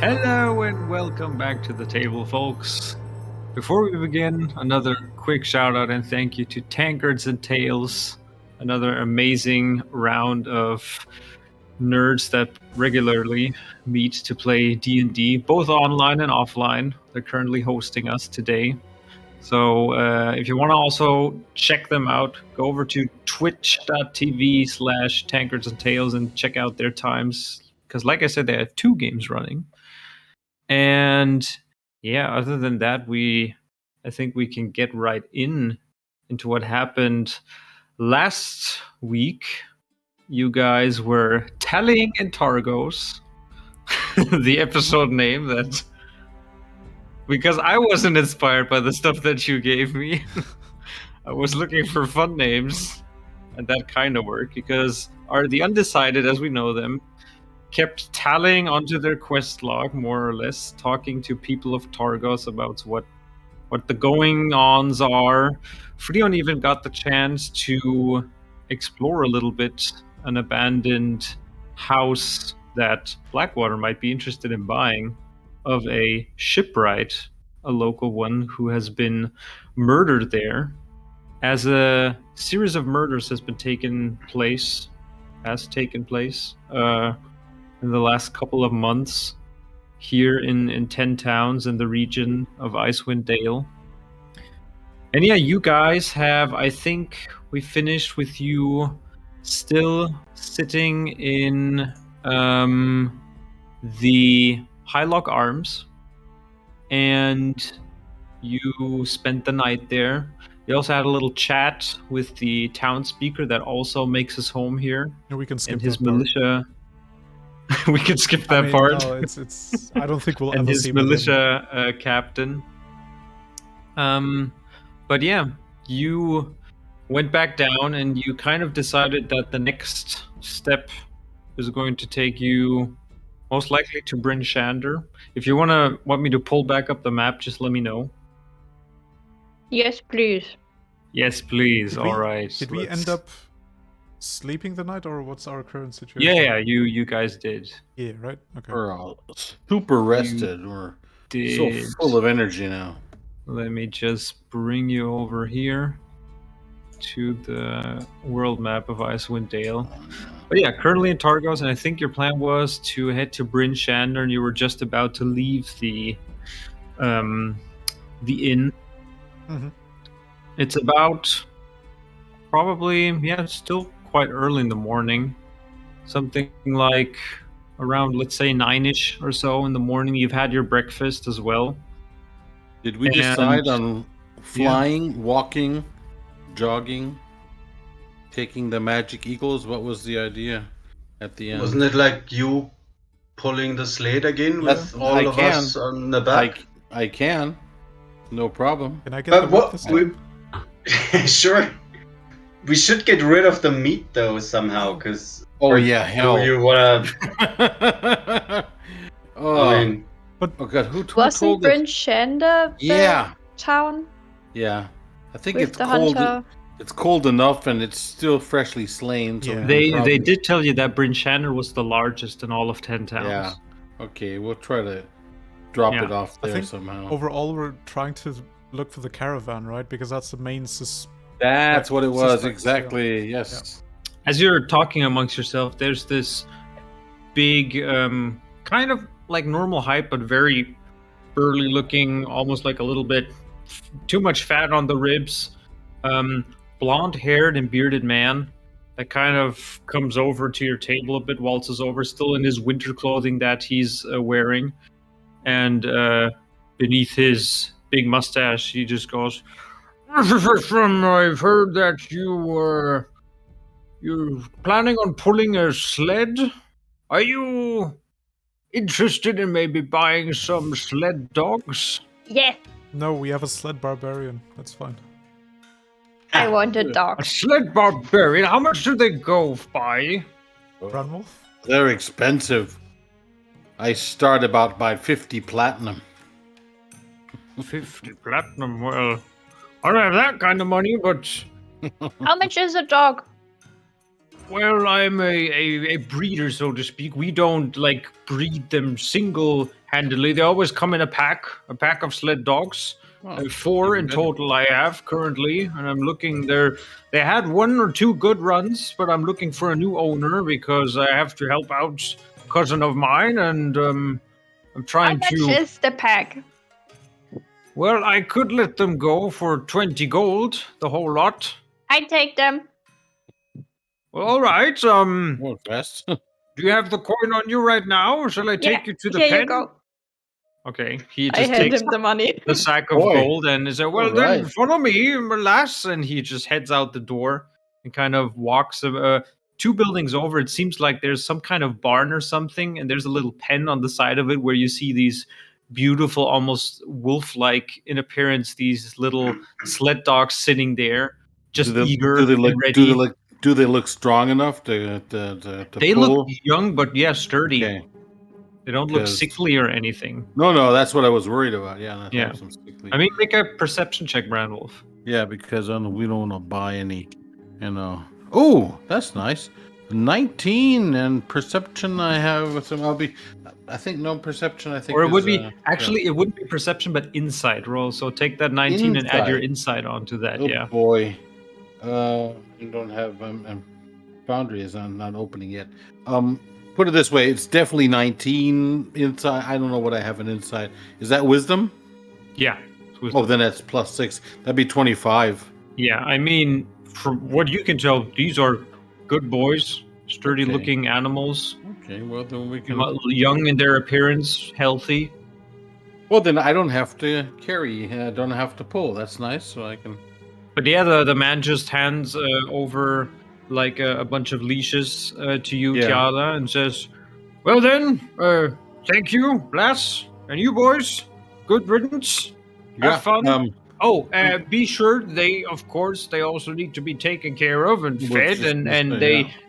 Hello and welcome back to the table, folks. Before we begin, another quick shout out and thank you to Tankards and Tales, another amazing round of nerds that regularly meet to play D&D, both online and offline. They're currently hosting us today. So if you want to also check them out, go over to twitch.tv/Tankards and Tales and check out their times. Because like I said, they have 2 games running. And yeah, other than that, I think we can get right into what happened last week. You guys were tallying in Targos, the episode name that, because I wasn't inspired by the stuff that you gave me. I was looking for fun names, and that kind of worked because the Undecided, as we know them, kept tallying onto their quest log, more or less, talking to people of Targos about what the going-ons are. Freon even got the chance to explore a little bit an abandoned house that Blackwater might be interested in buying of a shipwright, a local one who has been murdered there. As a series of murders has taken place in the last couple of months here in 10 towns in the region of Icewind Dale. And yeah, you guys have, I think we finished with you still sitting in the Highlock Arms, and you spent the night there. You also had a little chat with the town speaker that also makes his home here. Yeah, we can skip and his that part. militia. We can skip that part. No, it's. I don't think we'll and ever his see him again. militia captain. But yeah, you went back down and you kind of decided that the next step is going to take you most likely to Bryn Shander. If you want me to pull back up the map, just let me know. Yes, please. Yes, please. Did All we- right. Did we end up sleeping the night, or what's our current situation? Yeah, you guys did. Yeah, right? Okay. We're all super rested. We're so full of energy now. Let me just bring you over here to the world map of Icewind Dale. But yeah, currently in Targos, and I think your plan was to head to Bryn Shander, and you were just about to leave the inn. Mm-hmm. It's about probably, still quite early in the morning. Something like around, let's say, 9-ish or so in the morning. You've had your breakfast as well. Did we decide on flying, walking, jogging, taking the magic eagles? What was the idea at the end? Wasn't it like you pulling the sled again with all of us on the back? I can. No problem. Can I get the whip this time? Sure. We should get rid of the meat though somehow, because. Oh yeah, hell. You wanna? I mean, oh god, who Wasn't told Bryn us? Shander the town? Yeah, I think With it's the cold. hunter? It's cold enough, and it's still freshly slain. So Yeah. They did tell you that Bryn Shander was the largest in all of 10 towns. Yeah. Okay, we'll try to drop it off I there think somehow. Overall, we're trying to look for the caravan, right? Because that's the main That's what it was, suspects, exactly. yeah. Yes. As you're talking amongst yourself, there's this big, kind of like normal height, but very burly looking, almost like a little bit too much fat on the ribs. Blonde-haired and bearded man that kind of comes over to your table a bit, waltzes over, still in his winter clothing that he's wearing. And beneath his big mustache, he just goes, I've heard that you're planning on pulling a sled? Are you interested in maybe buying some sled dogs? Yes, No, we have a sled barbarian. That's fine. I want a dog. A sled barbarian? How much do they go by? Runwolf? They're expensive. I start about by 50 platinum. 50 platinum? Well, I don't have that kind of money, but How much is a dog? Well, I'm a breeder, so to speak. We don't like breed them single-handedly. They always come in a pack of sled dogs. Oh, 4 even in better. total I have currently, and I'm looking there. They had 1 or 2 good runs, but I'm looking for a new owner because I have to help out a cousin of mine, and I'm How trying much to. is the pack? Well, I could let them go for 20 gold, the whole lot. I take them. Well, all right. More fast. Do you have the coin on you right now, or shall I take Yeah, you to the here pen? you go. Okay, he I just hand takes him the money. the sack of Boy. gold and is like, well, All then right. follow me, lass. And he just heads out the door and kind of walks 2 buildings over. It seems like there's some kind of barn or something, and there's a little pen on the side of it where you see these beautiful, almost wolf-like in appearance, these little sled dogs sitting there, just eager and ready. Do they look strong enough to They pull? look young, but yeah, sturdy. Okay. They don't look 'Cause- sickly or anything. No, that's what I was worried about. Yeah, that Yeah. have some sickly. I mean, make a perception check, Brandwolf. Yeah, because we don't want to buy any, Oh, that's nice. 19 and perception. I have some. I think no perception. I think. Or it would is, be actually it wouldn't be perception, but insight roll. So take that 19 and add your insight onto that. Oh Yeah. boy. You don't have Foundry is not opening yet. Put it this way, it's definitely 19 inside. I don't know what I have in inside. Is that wisdom? Yeah. Oh, then that's +6. That'd be 25. Yeah. I mean, from what you can tell, these are good boys, sturdy-looking animals, Okay, well then we can. young in their appearance, healthy. Well, then I don't have to carry. I don't have to pull. That's nice. So I can. But yeah, the man just hands over like a bunch of leashes to you, Yeah. Tiara, and says, "Well then, thank you, lass, and you boys. Good riddance. Have fun. Be sure they also need to be taken care of and fed, and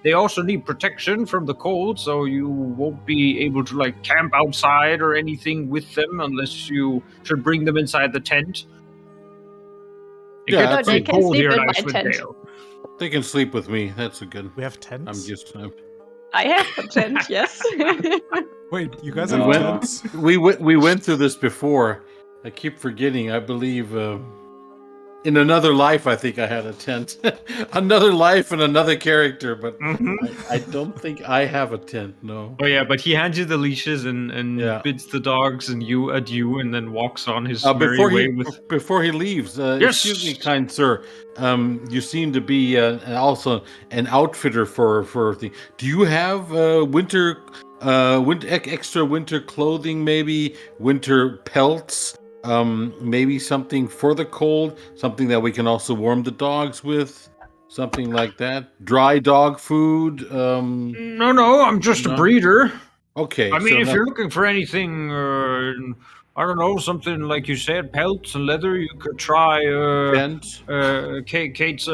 they also need protection from the cold, so you won't be able to like camp outside or anything with them unless you should bring them inside the tent. It gets they pretty can cold sleep here in in my Icewind tent. Dale. They can sleep with me. That's a good. We have tents? I'm just. I have a tent, yes. Wait, you guys We have went- tents? we went through this before. I keep forgetting. I believe in another life, I think I had a tent. Another life and another character, but I don't think I have a tent. No. Oh yeah, but he hands you the leashes and Yeah. bids the dogs and you adieu, and then walks on his merry Before way he with. before he leaves, Yes! excuse me, kind sir. You seem to be also an outfitter for the. Do you have winter extra winter clothing? Maybe winter pelts. Maybe something for the cold. Something that we can also warm the dogs with. Something like that. Dry dog food. No, I'm just a No? breeder. Okay. I mean, so if that- you're looking for anything, I don't know, something like you said, pelts and leather, you could try tent. Kate's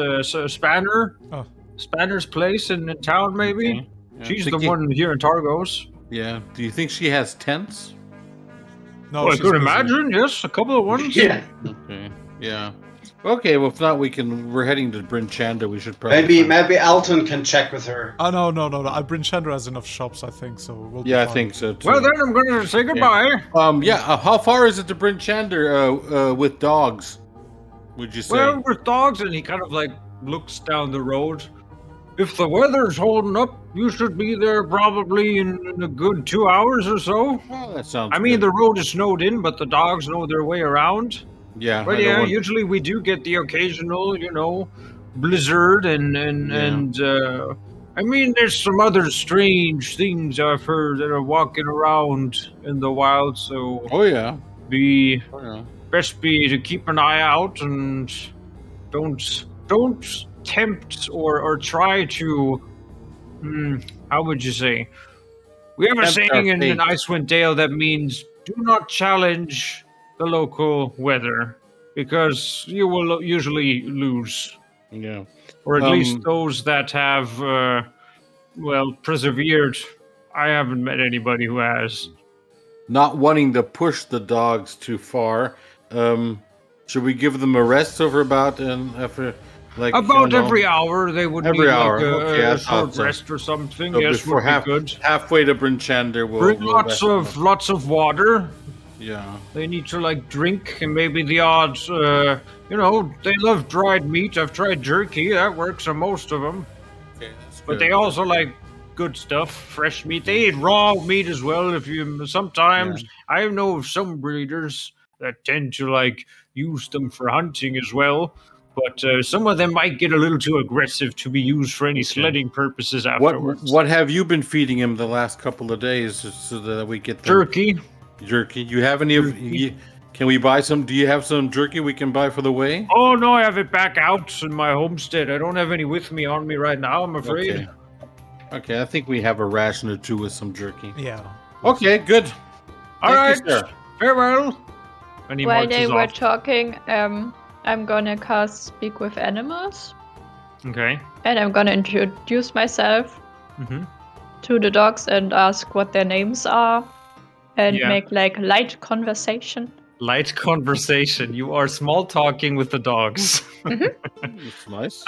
Spanner. Oh. Spanner's place in town, maybe. Okay. Yeah, She's the thinking- one here in Targos. Yeah. Do you think she has tents? No, Well, I she's could busy. imagine, yes, a couple of ones. Yeah. Okay. Yeah. Okay. Well, if not, we're heading to Bryn Shander. We should probably. Maybe find- maybe Alton can check with her. Oh, no. Bryn Shander has enough shops, I think, so we'll be Yeah, I fine. think so too. Well, then I'm going to say goodbye. How far is it to Bryn Shander with dogs? Would you say? Well, with dogs, and he kind of like looks down the road. If the weather's holding up, you should be there probably in a good 2 hours or so. Oh, that sounds. I mean, good. the road is snowed in, but the dogs know their way around. Yeah. But I don't yeah, want- usually we do get the occasional, blizzard and I mean, there's some other strange things I've heard that are walking around in the wild. So Oh yeah. best be to keep an eye out and don't tempt or try to. How would you say? We have a Tempt our saying in fate. Icewind Dale that means do not challenge the local weather because you will usually lose. Yeah. Or at least those that have, persevered. I haven't met anybody who has. Not wanting to push the dogs too far. Should we give them a rest over about after? Like About every hour, they would Every need hour. like Okay, I a thought short so. rest or something. So Yes, before would be good. halfway to Bryn Shander, Bring we'll lots rest of water. Yeah. They need to like drink and maybe the odds. They love dried meat. I've tried jerky. That works on most of them. Okay, that's But good. they also like good stuff, fresh meat. They eat raw meat as well. Sometimes I know of some breeders that tend to like use them for hunting as well. But some of them might get a little too aggressive to be used for any sledding purposes afterwards. What have you been feeding him the last couple of days so that we get them? Jerky. Jerky. You have any of? Can we buy some? Do you have some jerky we can buy for the way? Oh no, I have it back out in my homestead. I don't have any with me on me right now, I'm afraid. Okay, I think we have a ration or two with some jerky. Yeah. Okay, good. All right. Thank you, sir. Farewell. And he While they marches were off. talking, I'm gonna cast Speak with Animals. Okay. And I'm gonna introduce myself to the dogs and ask what their names are. And make like light conversation. Light conversation. You are small talking with the dogs. That's nice.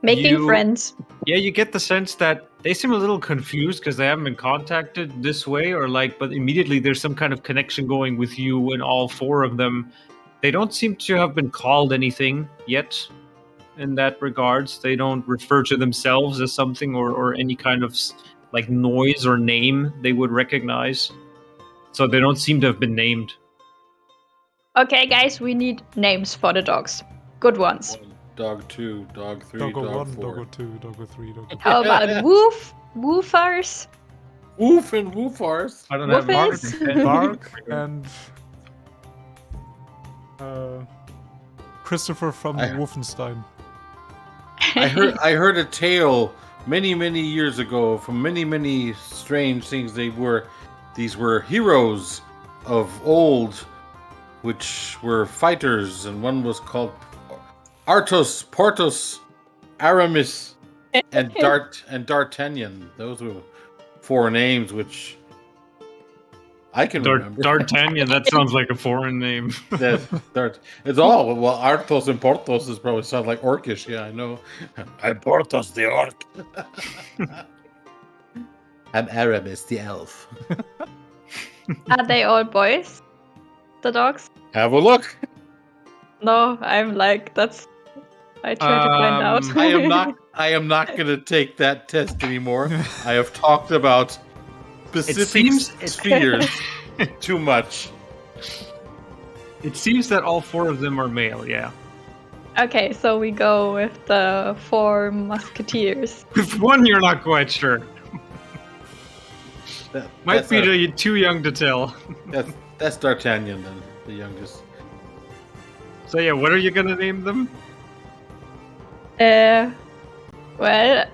Making friends. Yeah, you get the sense that they seem a little confused because they haven't been contacted this way, but immediately there's some kind of connection going with you and all four of them. They don't seem to have been called anything yet in that regards. They don't refer to themselves as something or any kind of like noise or name they would recognize. So they don't seem to have been named. Okay, guys, we need names for the dogs. Good ones. Dog 2, dog 3, Doggo dog 1, 4. Doggo 2, Doggo 3, Doggo 4. How about woof? Woofers? Woof and woofars. I don't have Woofies? mark. Bark and Christopher from Wolfenstein. I heard a tale many years ago from many strange things. These were heroes of old, which were fighters, and one was called Artos, Portos, Aramis, and D'Artagnan. Those were 4 names which I can remember. D'Artagnan, that sounds like a foreign name. It's all well. Arthos and Porthos is probably sound like orcish. Yeah, I know. I'm Porthos the orc. I'm Aramis the elf. Are they all boys? The dogs? Have a look. No, I'm like, I try to find out. I am not going to take that test anymore. I have talked about specific spheres too much. It seems that all 4 of them are male, yeah. Okay, so we go with the 4 musketeers. With one, you're not quite sure. Might be too young to tell. That's D'Artagnan, then, the youngest. So yeah, what are you gonna name them? Well,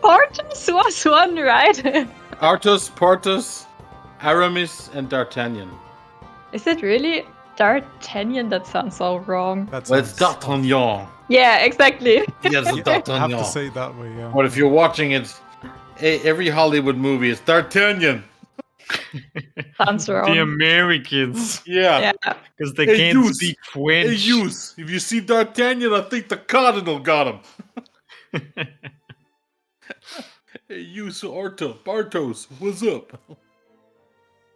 Portus was one, right? Arthos, Porthos, Aramis, and D'Artagnan. Is it really D'Artagnan? That sounds so wrong. It's D'Artagnan. Yeah, exactly. Yes, I have D'Artagnan. to say it that way, yeah. But if you're watching it, every Hollywood movie is D'Artagnan. Sounds wrong. The Americans. Yeah. Because they can't speak French. If you see D'Artagnan, I think the Cardinal got him. Hey, Bartos, what's up?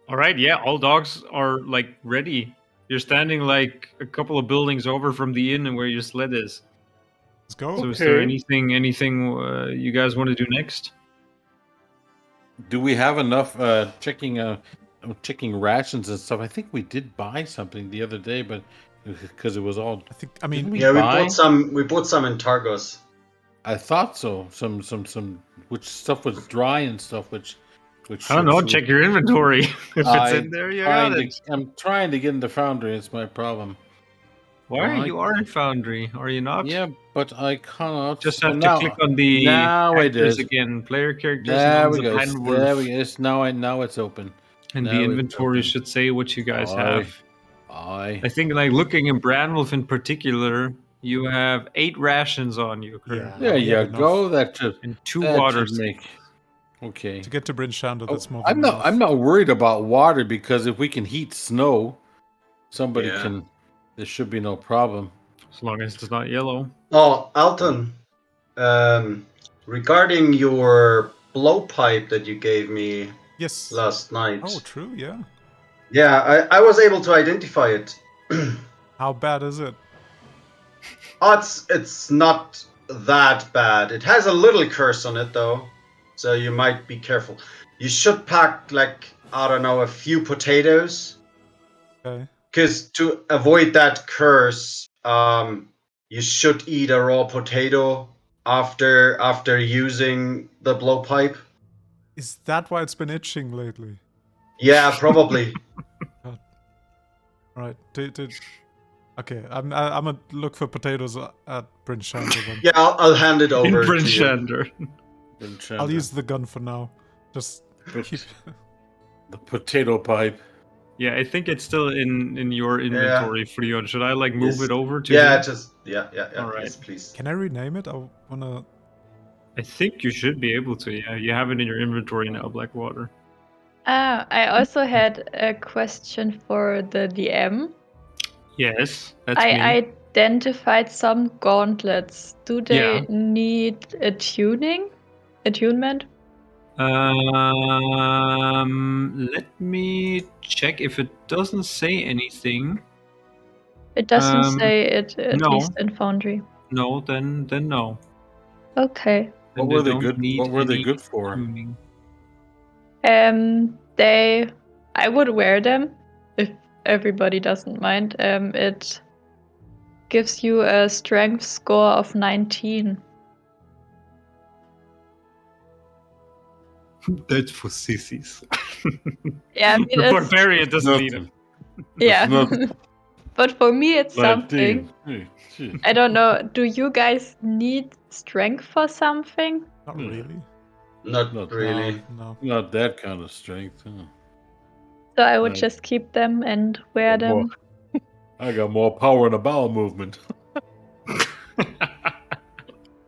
All right, yeah, all dogs are like ready. You're standing like a couple of buildings over from the inn and where your sled is. Let's go. So is there anything you guys want to do next? Do we have enough checking rations and stuff? I think we did buy something the other day, but because it was all. We bought some. We bought some in Targos. I thought so. Some which stuff was dry and stuff which I don't know. Check your inventory. If it's in there, you got it. I'm trying to get into Foundry. It's my problem. Why you are in Foundry? Are you not? Yeah, but I cannot. Just have to click on the characters again. Player characters. There we go. There we go. Now it's open. And the inventory should say what you guys have. I think, like looking in Branwolf in particular, you have 8 rations on you. There you go. That should and 2 waters. Okay. To get to Bryn Shander, that's more. I'm not worried about water because if we can heat snow, somebody can. There should be no problem. As long as it's not yellow. Oh, Alton. Regarding your blowpipe that you gave me Yes. last night. Oh, true, yeah. Yeah, I was able to identify it. How bad is it? Oh, it's not that bad. It has a little curse on it though, so you might be careful. You should pack like, I don't know, a few potatoes. Okay. Because to avoid that curse, you should eat a raw potato after using the blowpipe. Is that why it's been itching lately? Yeah, probably. God. Right. Okay, I'm gonna look for potatoes at Bryn Shander then. Yeah, I'll hand it over In Bryn to you. Shander. I'll use the gun for now. Just keep... The potato pipe. Yeah, I think it's still in your inventory, Frion. Should I like move it over to Yeah, him? just yeah. All right. Yes, please. Can I rename it? I wanna... I think you should be able to, yeah. You have it in your inventory now, Blackwater. I also had a question for the DM. Yes, that's I me. identified some gauntlets. Do they need attunement? Let me check if it doesn't say anything. It doesn't say it, at no. least in Foundry. No, then no. Okay. Then What were they don't good? need What were they any good for? tuning. I would wear them if everybody doesn't mind. It gives you a strength score of 19. That's for sissies. Yeah, I mean, The barbarian doesn't need them. Yeah. But for me, it's something. I don't know. Do you guys need strength for something? Not really. Not really. No. Not that kind of strength. Huh? So I would just keep them and wear them. I got more power in a bowel movement.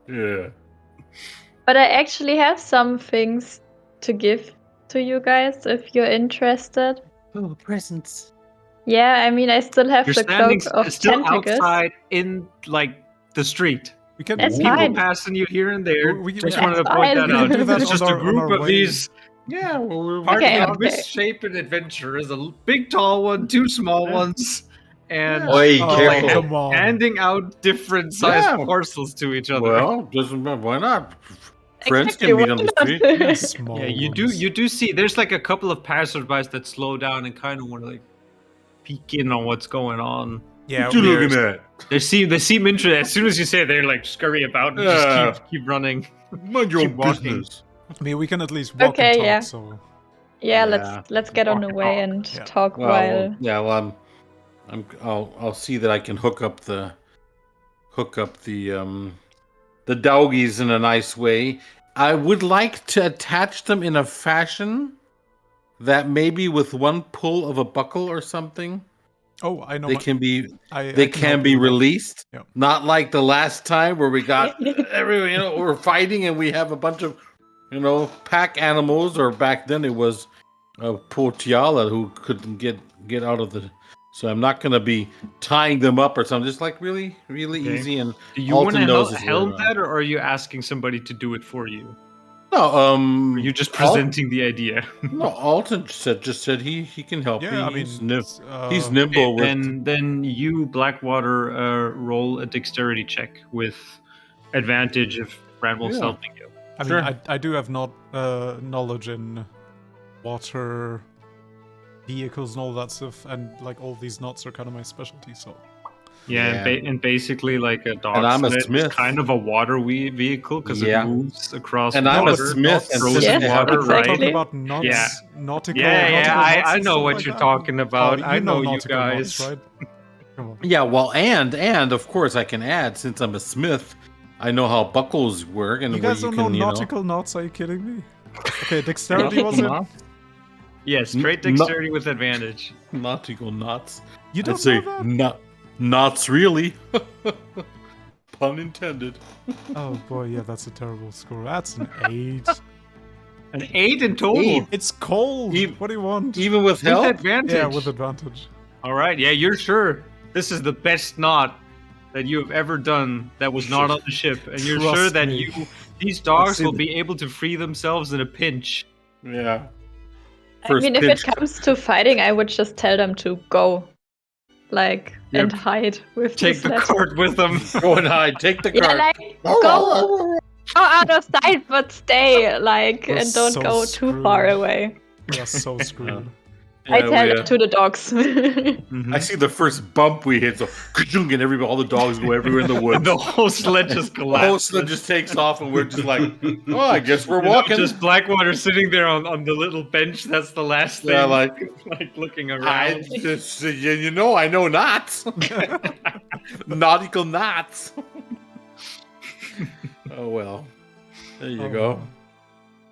Yeah. But I actually have some things to give to you guys if you're interested. Oh, presents. Yeah, I mean, I still have the cloak of still tentacles. outside in like the street. We can That's People fine. passing you here and there. Just That's wanted to point fine. that out. do that It's just on a our group of way. these. Yeah, well, we're Partly Okay, a okay. misshapen adventurers, a big tall one, two small ones, and Oi, Oh, careful. come on. handing out different sized Yeah. parcels to each other. Well, doesn't matter. Why not? Friends Exactly, can meet why on the not? street. Yeah, small Yeah, you ones. do see there's like a couple of passerbys that slow down and kind of want to like peek in on what's going on. Yeah, What you looking at? They seem interested. As soon as you say it, they're like scurry about and just keep running. Mind your Keep own walking. business. I mean, we can at least walk Okay, and talk, yeah. so... Yeah, Yeah. let's get on the Walk way talk. and Yeah. talk Well, while. yeah. Well, I'll see that I can hook up the doggies in a nice way. I would like to attach them in a fashion that maybe with one pull of a buckle or something, Oh, I know. they can be I can help be you with that. released. Yeah. Not like the last time where we got everyone, we're fighting and we have a bunch of pack animals. Or back then it was poor Tiala who couldn't get out of the. So I'm not going to be tying them up or something. Just like really easy. And Do you want Alton knows to it's helm really that, or are you asking somebody to do it for you? No, Or are you just presenting the idea? No, Alton just said he can help. Yeah, I mean, he's nimble with. Then you, Blackwater, roll a dexterity check with advantage if Bradwell's helping you. I mean, Sure. I do have knowledge in water vehicles and all that stuff, and like all these knots are kind of my specialty. So Yeah, and basically like a dog And I'm a sled smith. is kind of a water vehicle because Yeah. it moves across And water. I'm a smith and frozen Yes, water, we're right? talking about knots, Yeah. nautical. Yeah, nautical I knots and know stuff what like you're that. talking about. Oh, I know you nautical guys. knots, right? Come on. Yeah, well, and of course I can add, since I'm a smith, I know how buckles work and You where guys you don't can, know nautical knots? Are you kidding me? Okay, dexterity was it? Yeah, straight dexterity with advantage. Nautical knots. You don't I'd say know that? knots really. Pun intended. Oh boy, yeah, that's a terrible score. That's an 8. An 8 in total. 8. It's cold. What do you want? Even with With help? advantage. Yeah, with advantage. All right, yeah, you're sure this is the best knot that you have ever done that was not on the ship, and you're Trust sure that me. these dogs see will the- be able to free themselves in a pinch. Yeah. I First mean, if pinch. it comes to fighting, I would just tell them to go, Yep. and hide with Take the sled. cart with them. Go and hide. Take the Yeah, cart. like go out of sight, but stay, We're and don't so go too far screwed. away. We are so screwed. I Yeah, tell we, that to the dogs. Mhm. I see the first bump we hit, so ka-chung, and all the dogs go everywhere in the woods. The whole sled just The collapses. whole sled just takes off, and we're just like, oh, I guess we're You know, walking. just Blackwater sitting there on the little bench. That's the last thing. Yeah, like, looking I around. just, I know knots. Nautical knots. Oh well. There you go.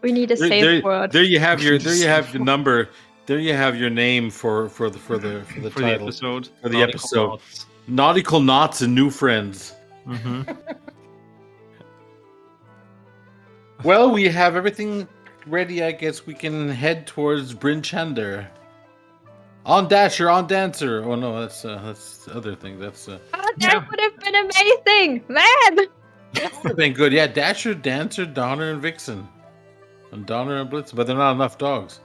We need a safe word. There you have your number. There you have your name for the title episode. for the Nautical episode. Knots. Nautical knots and new friends. Mhm. Well, we have everything ready. I guess we can head towards Bryn Shander. On Dasher, on Dancer. Oh no, that's the other thing. That's Oh, Yeah. that would have been amazing, man! been good. Yeah, Dasher, Dancer, Donner, and Vixen, and Donner and Blitz. But they're not enough dogs.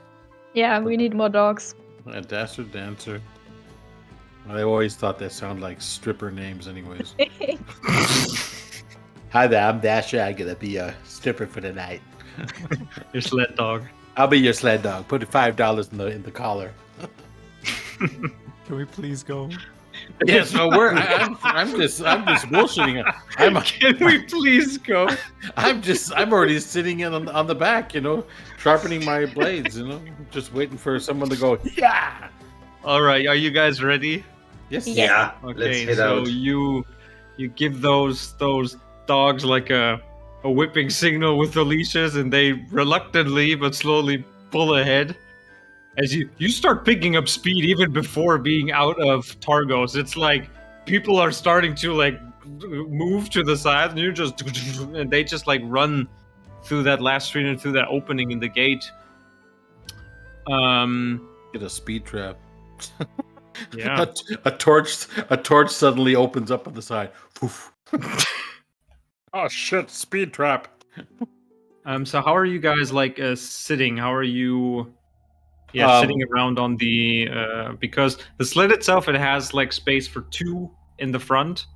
Yeah, we need more dogs. Yeah, Dasher, Dancer. I always thought that sounded like stripper names, anyways. Hi there, I'm Dasher. I'm gonna be a stripper for the night. Your sled dog. I'll be your sled dog. Put $5 in the collar. Can we please go? Yes, no, I'm just bullshitting. Can we please go? I'm already sitting on the back, sharpening my blades, just waiting for someone to go. Yeah. All right, are you guys ready? Yes. Yeah, let's Okay, head so out. you give those dogs like a whipping signal with the leashes, and they reluctantly but slowly pull ahead. As you start picking up speed even before being out of Targos, it's like people are starting to like move to the side, and they just like run through that last street and through that opening in the gate. Get a speed trap. Yeah. A torch suddenly opens up on the side. Poof. Oh shit! Speed trap. So how are you guys like sitting? How are you? Sitting around on the because the sled itself, it has like space for two in the front,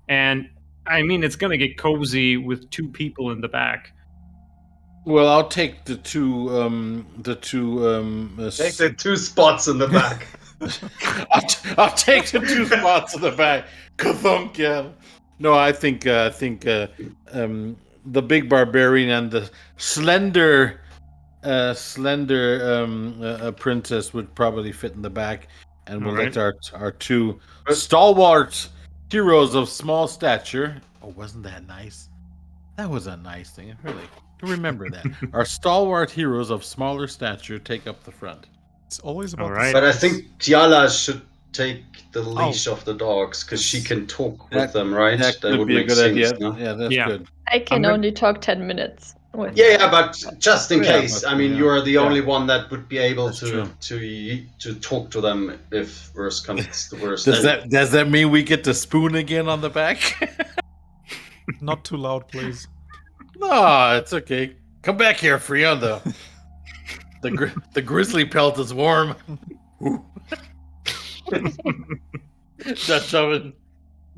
and I mean it's gonna get cozy with two people in the back. Well, I'll take the two. Take the 2 spots in the back. I'll take the 2 spots in the back. Kathunk, yeah. No, I think the big barbarian and the slender princess would probably fit in the back, and we'll let our 2 stalwart heroes of small stature. Oh, wasn't that nice? That was a nice thing, really. Remember that. Our stalwart heroes of smaller stature take up the front. It's always about All right. But I think Tiala should take the leash of the dogs, because she can talk with them, right? That could would be a make good sense, idea. no? Yeah, that's Yeah. good. I can gonna- only talk 10 minutes. With Yeah, but just in Yeah, case. but, I mean, yeah. you are the Yeah. only one that would be able That's to talk to them if worst comes to worst. Does that mean we get to spoon again on the back? Not too loud, please. No, it's okay. Come back here, Freon. The grizzly pelt is warm. Ooh. Dutch oven.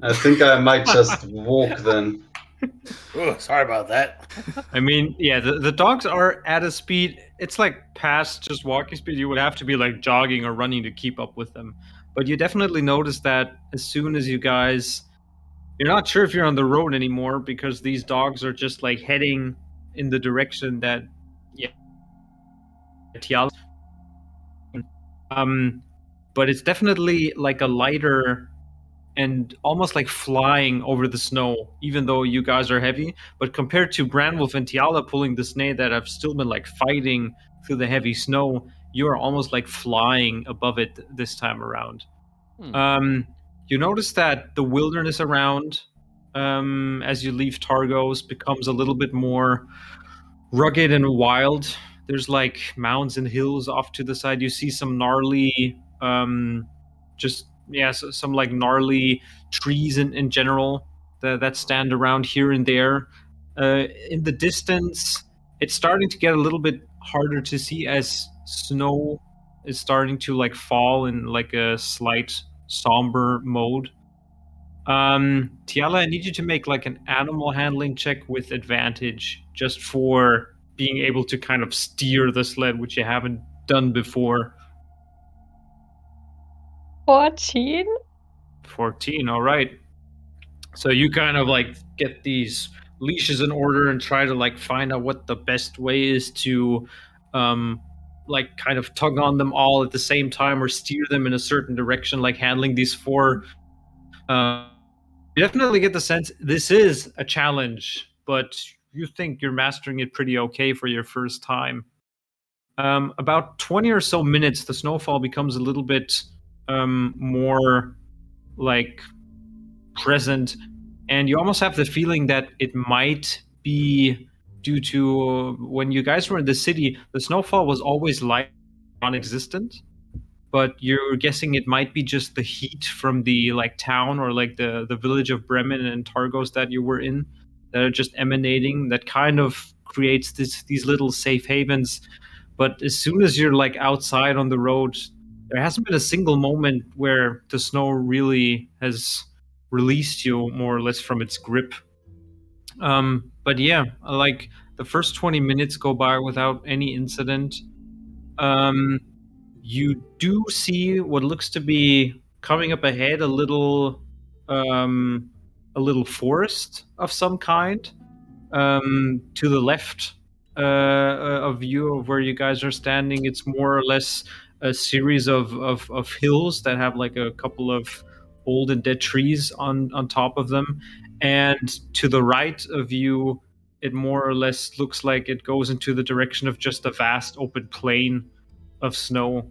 I think I might just walk then. Oh, sorry about that. I mean, yeah, the dogs are at a speed. It's like past just walking speed. You would have to be like jogging or running to keep up with them. But you definitely notice that as soon as you're not sure if you're on the road anymore, because these dogs are just like heading in the direction that Tiala. But it's definitely like a lighter and almost like flying over the snow, even though you guys are heavy. But compared to Branwolf and Tiala pulling the snake that have still been like fighting through the heavy snow, you are almost like flying above it this time around. You notice that the wilderness around, as you leave Targos, becomes a little bit more rugged and wild. There's like mounds and hills off to the side. You see some gnarly, just some like gnarly trees in general that stand around here and there. In the distance, it's starting to get a little bit harder to see as snow is starting to like fall in like a slight somber mode. Tiala, I need you to make like an animal handling check with advantage, just for being able to kind of steer the sled, which you haven't done before. 14? 14, all right. So you kind of like get these leashes in order and try to like find out what the best way is to like kind of tug on them all at the same time or steer them in a certain direction, like handling these four. You definitely get the sense this is a challenge, but you think you're mastering it pretty okay for your first time. About 20 or so minutes, the snowfall becomes a little bit more like present, and you almost have the feeling that it might be due to when you guys were in the city, the snowfall was always like non-existent, but you're guessing it might be just the heat from the like town or like the village of Bremen and Targos that you were in that are just emanating, that kind of creates these little safe havens. But as soon as you're like outside on the road, there hasn't been a single moment where the snow really has released you more or less from its grip. But yeah, like the first 20 minutes go by without any incident. You do see what looks to be coming up ahead a little forest of some kind. To the left of you, of where you guys are standing, it's more or less a series of hills that have like a couple of old and dead trees on top of them. And to the right of you, it more or less looks like it goes into the direction of just a vast open plain of snow.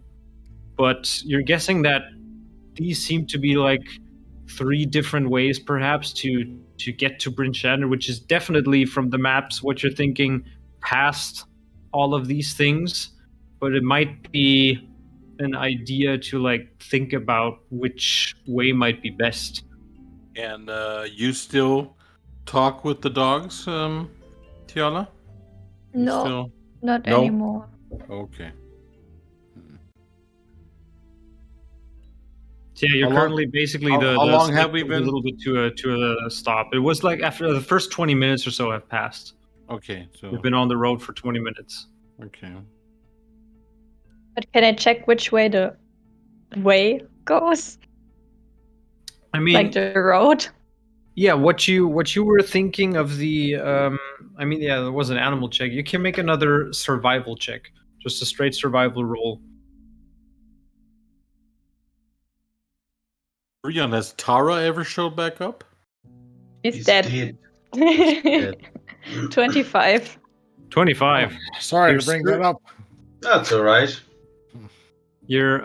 But you're guessing that these seem to be like three different ways perhaps to get to Bryn Shander, which is definitely from the maps what you're thinking past all of these things, but it might be an idea to like think about which way might be best. And you still talk with the dogs, Tiala? You No, still? not No? anymore. Okay. So yeah, you're How long- currently basically how the long sled have we comes been? a little bit to a stop. It was like after the first 20 minutes or so have passed. Okay, so We've been on the road for 20 minutes. okay. But can I check which way the way goes? I mean, Like the road? yeah, what you were thinking of the I mean, yeah, there was an animal check. You can make another survival check. Just a straight survival roll. Brian, has Tara ever showed back up? He's dead. Dead. 25. 25. Sorry You're to bring sure- that up. That's all right. You're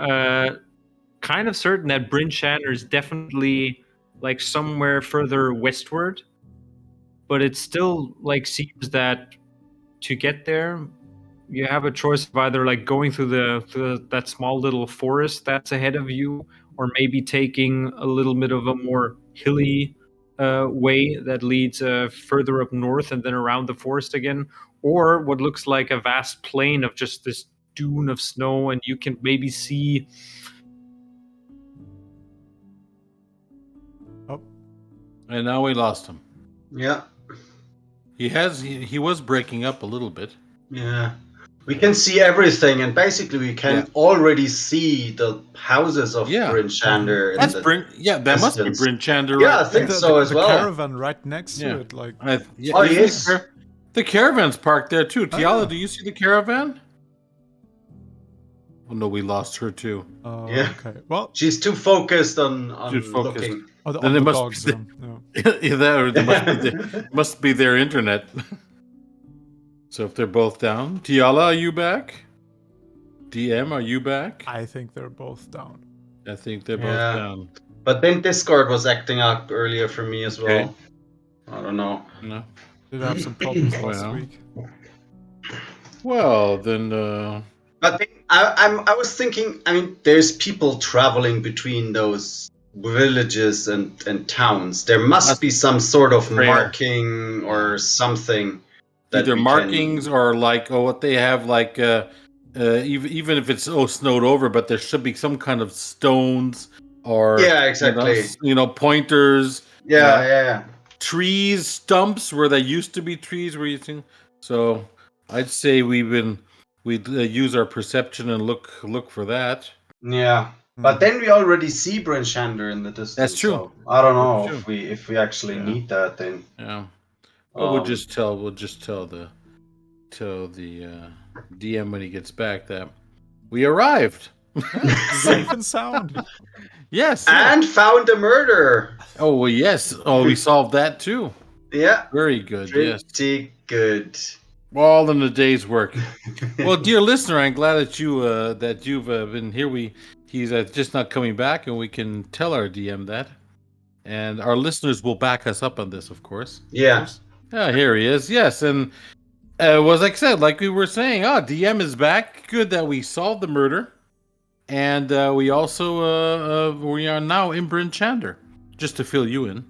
kind of certain that Bryn Shander is definitely like somewhere further westward, but it still like seems that to get there, you have a choice of either like going through that small little forest that's ahead of you, or maybe taking a little bit of a more hilly way that leads further up north and then around the forest again, or what looks like a vast plain of just this dune of snow, and you can maybe see. Oh, And now we lost him. Yeah. He was breaking up a little bit. Yeah. We can see everything, and basically we can already see the houses of Bryn Shander. That's Bryn. Yeah, that must be distance. Bryn Shander. Yeah, I Right think there. so as the well. caravan right next to it, like Oh, yes. The caravan's parked there too. Tiala, Oh. do you see the caravan? Oh no, we lost her too. Yeah. Okay. Well, She's too focused on Too focused. looking. on Then the it must dogs. be there must be their internet. So if they're both down, Tiala, are you back? DM, are you back? I think they're both down. I think they're both down. But then Discord was acting up earlier for me as well. I don't know. No. Did have some problems last Well. week. Well, then But I was thinking. I mean, there's people traveling between those villages and towns. There must That's be some sort of trail. marking or something that Either we markings can. or like what they have like even if it's snowed over, but there should be some kind of stones or Yeah, exactly. pointers, Yeah, yeah. trees, stumps where there used to be trees where you think. So I'd say we'd use our perception and look for that. Yeah. But then we already see Bryn Shander in the That's distance, true. so I don't That's know true. if we actually Yeah. need that then. Yeah. Well, we'll Um, just tell the DM when he gets back that we arrived. Safe and sound. Yes. and found a murderer. Oh well, yes. Oh, we solved that too. Yeah. Very good. Yes. Pretty good. All in a day's work. Well, dear listener, I'm glad that you've been here. He's just not coming back, and we can tell our DM that, and our listeners will back us up on this, of course. Yeah. Yeah, here he is. Yes, and was like I said, like we were saying, DM is back. Good that we solved the murder, and we also we are now in Bryn Shander, just to fill you in. Are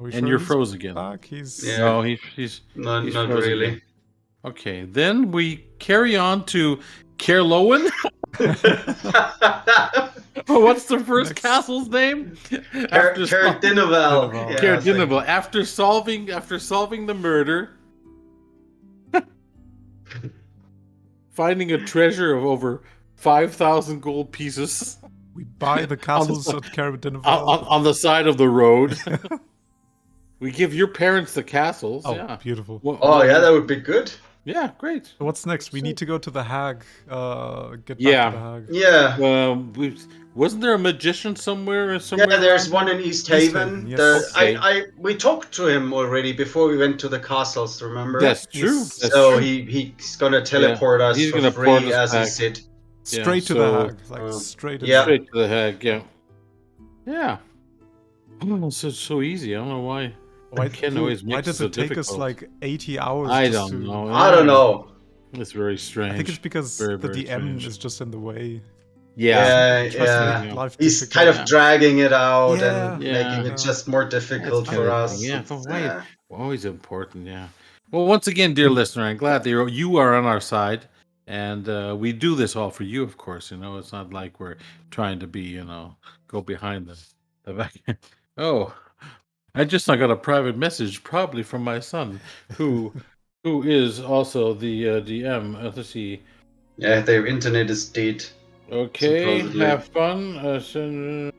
we And sure you're he's froze again. back? He's Yeah. No, he's Not froze really. again. Okay, then we carry on to Caerlowen. What's the first Next. castle's name? Dinavel. Dinavel. Yeah, Caer I think. Dinavel. After solving the murder, finding a treasure of over 5,000 gold pieces we buy the castles at Carabinville. on the side of the road. We give your parents the castles. Oh, Yeah. beautiful. Oh yeah, that would be good. Yeah, great. So what's next? We need to go to the hag. Get back Yeah. to the hag. Yeah. Wasn't there a magician somewhere? Yeah, there's around one here? in East Haven, Haven. yes. Okay. We talked to him already before we went to the castles. Remember? That's true. Yes. That's so true. he's gonna teleport us He's for gonna port free, us as he back. said. Straight to so, the hag. Like straight in. yeah. Straight to the hag. Yeah. Yeah. Oh, it's so easy. I don't know why. Ken always Why makes does so it take us difficult. like 80 hours? I just don't to... know. I don't know. It's very strange. I think it's because very, the very DM strange. is just in the way. Yeah. Tries to make Yeah. life He's difficult. kind of dragging it out Yeah. and Yeah. making it just more difficult That's for kind of us. thing. Yeah. But why? Yeah. Always important. Yeah. Well, once again, dear listener, I'm glad that you are on our side, and we do this all for you. Of course, it's not like we're trying to be, go behind the back. Oh, I got a private message, probably from my son, who is also the DM. Let's see. Yeah, their internet is dead. Okay, Supposedly. have fun.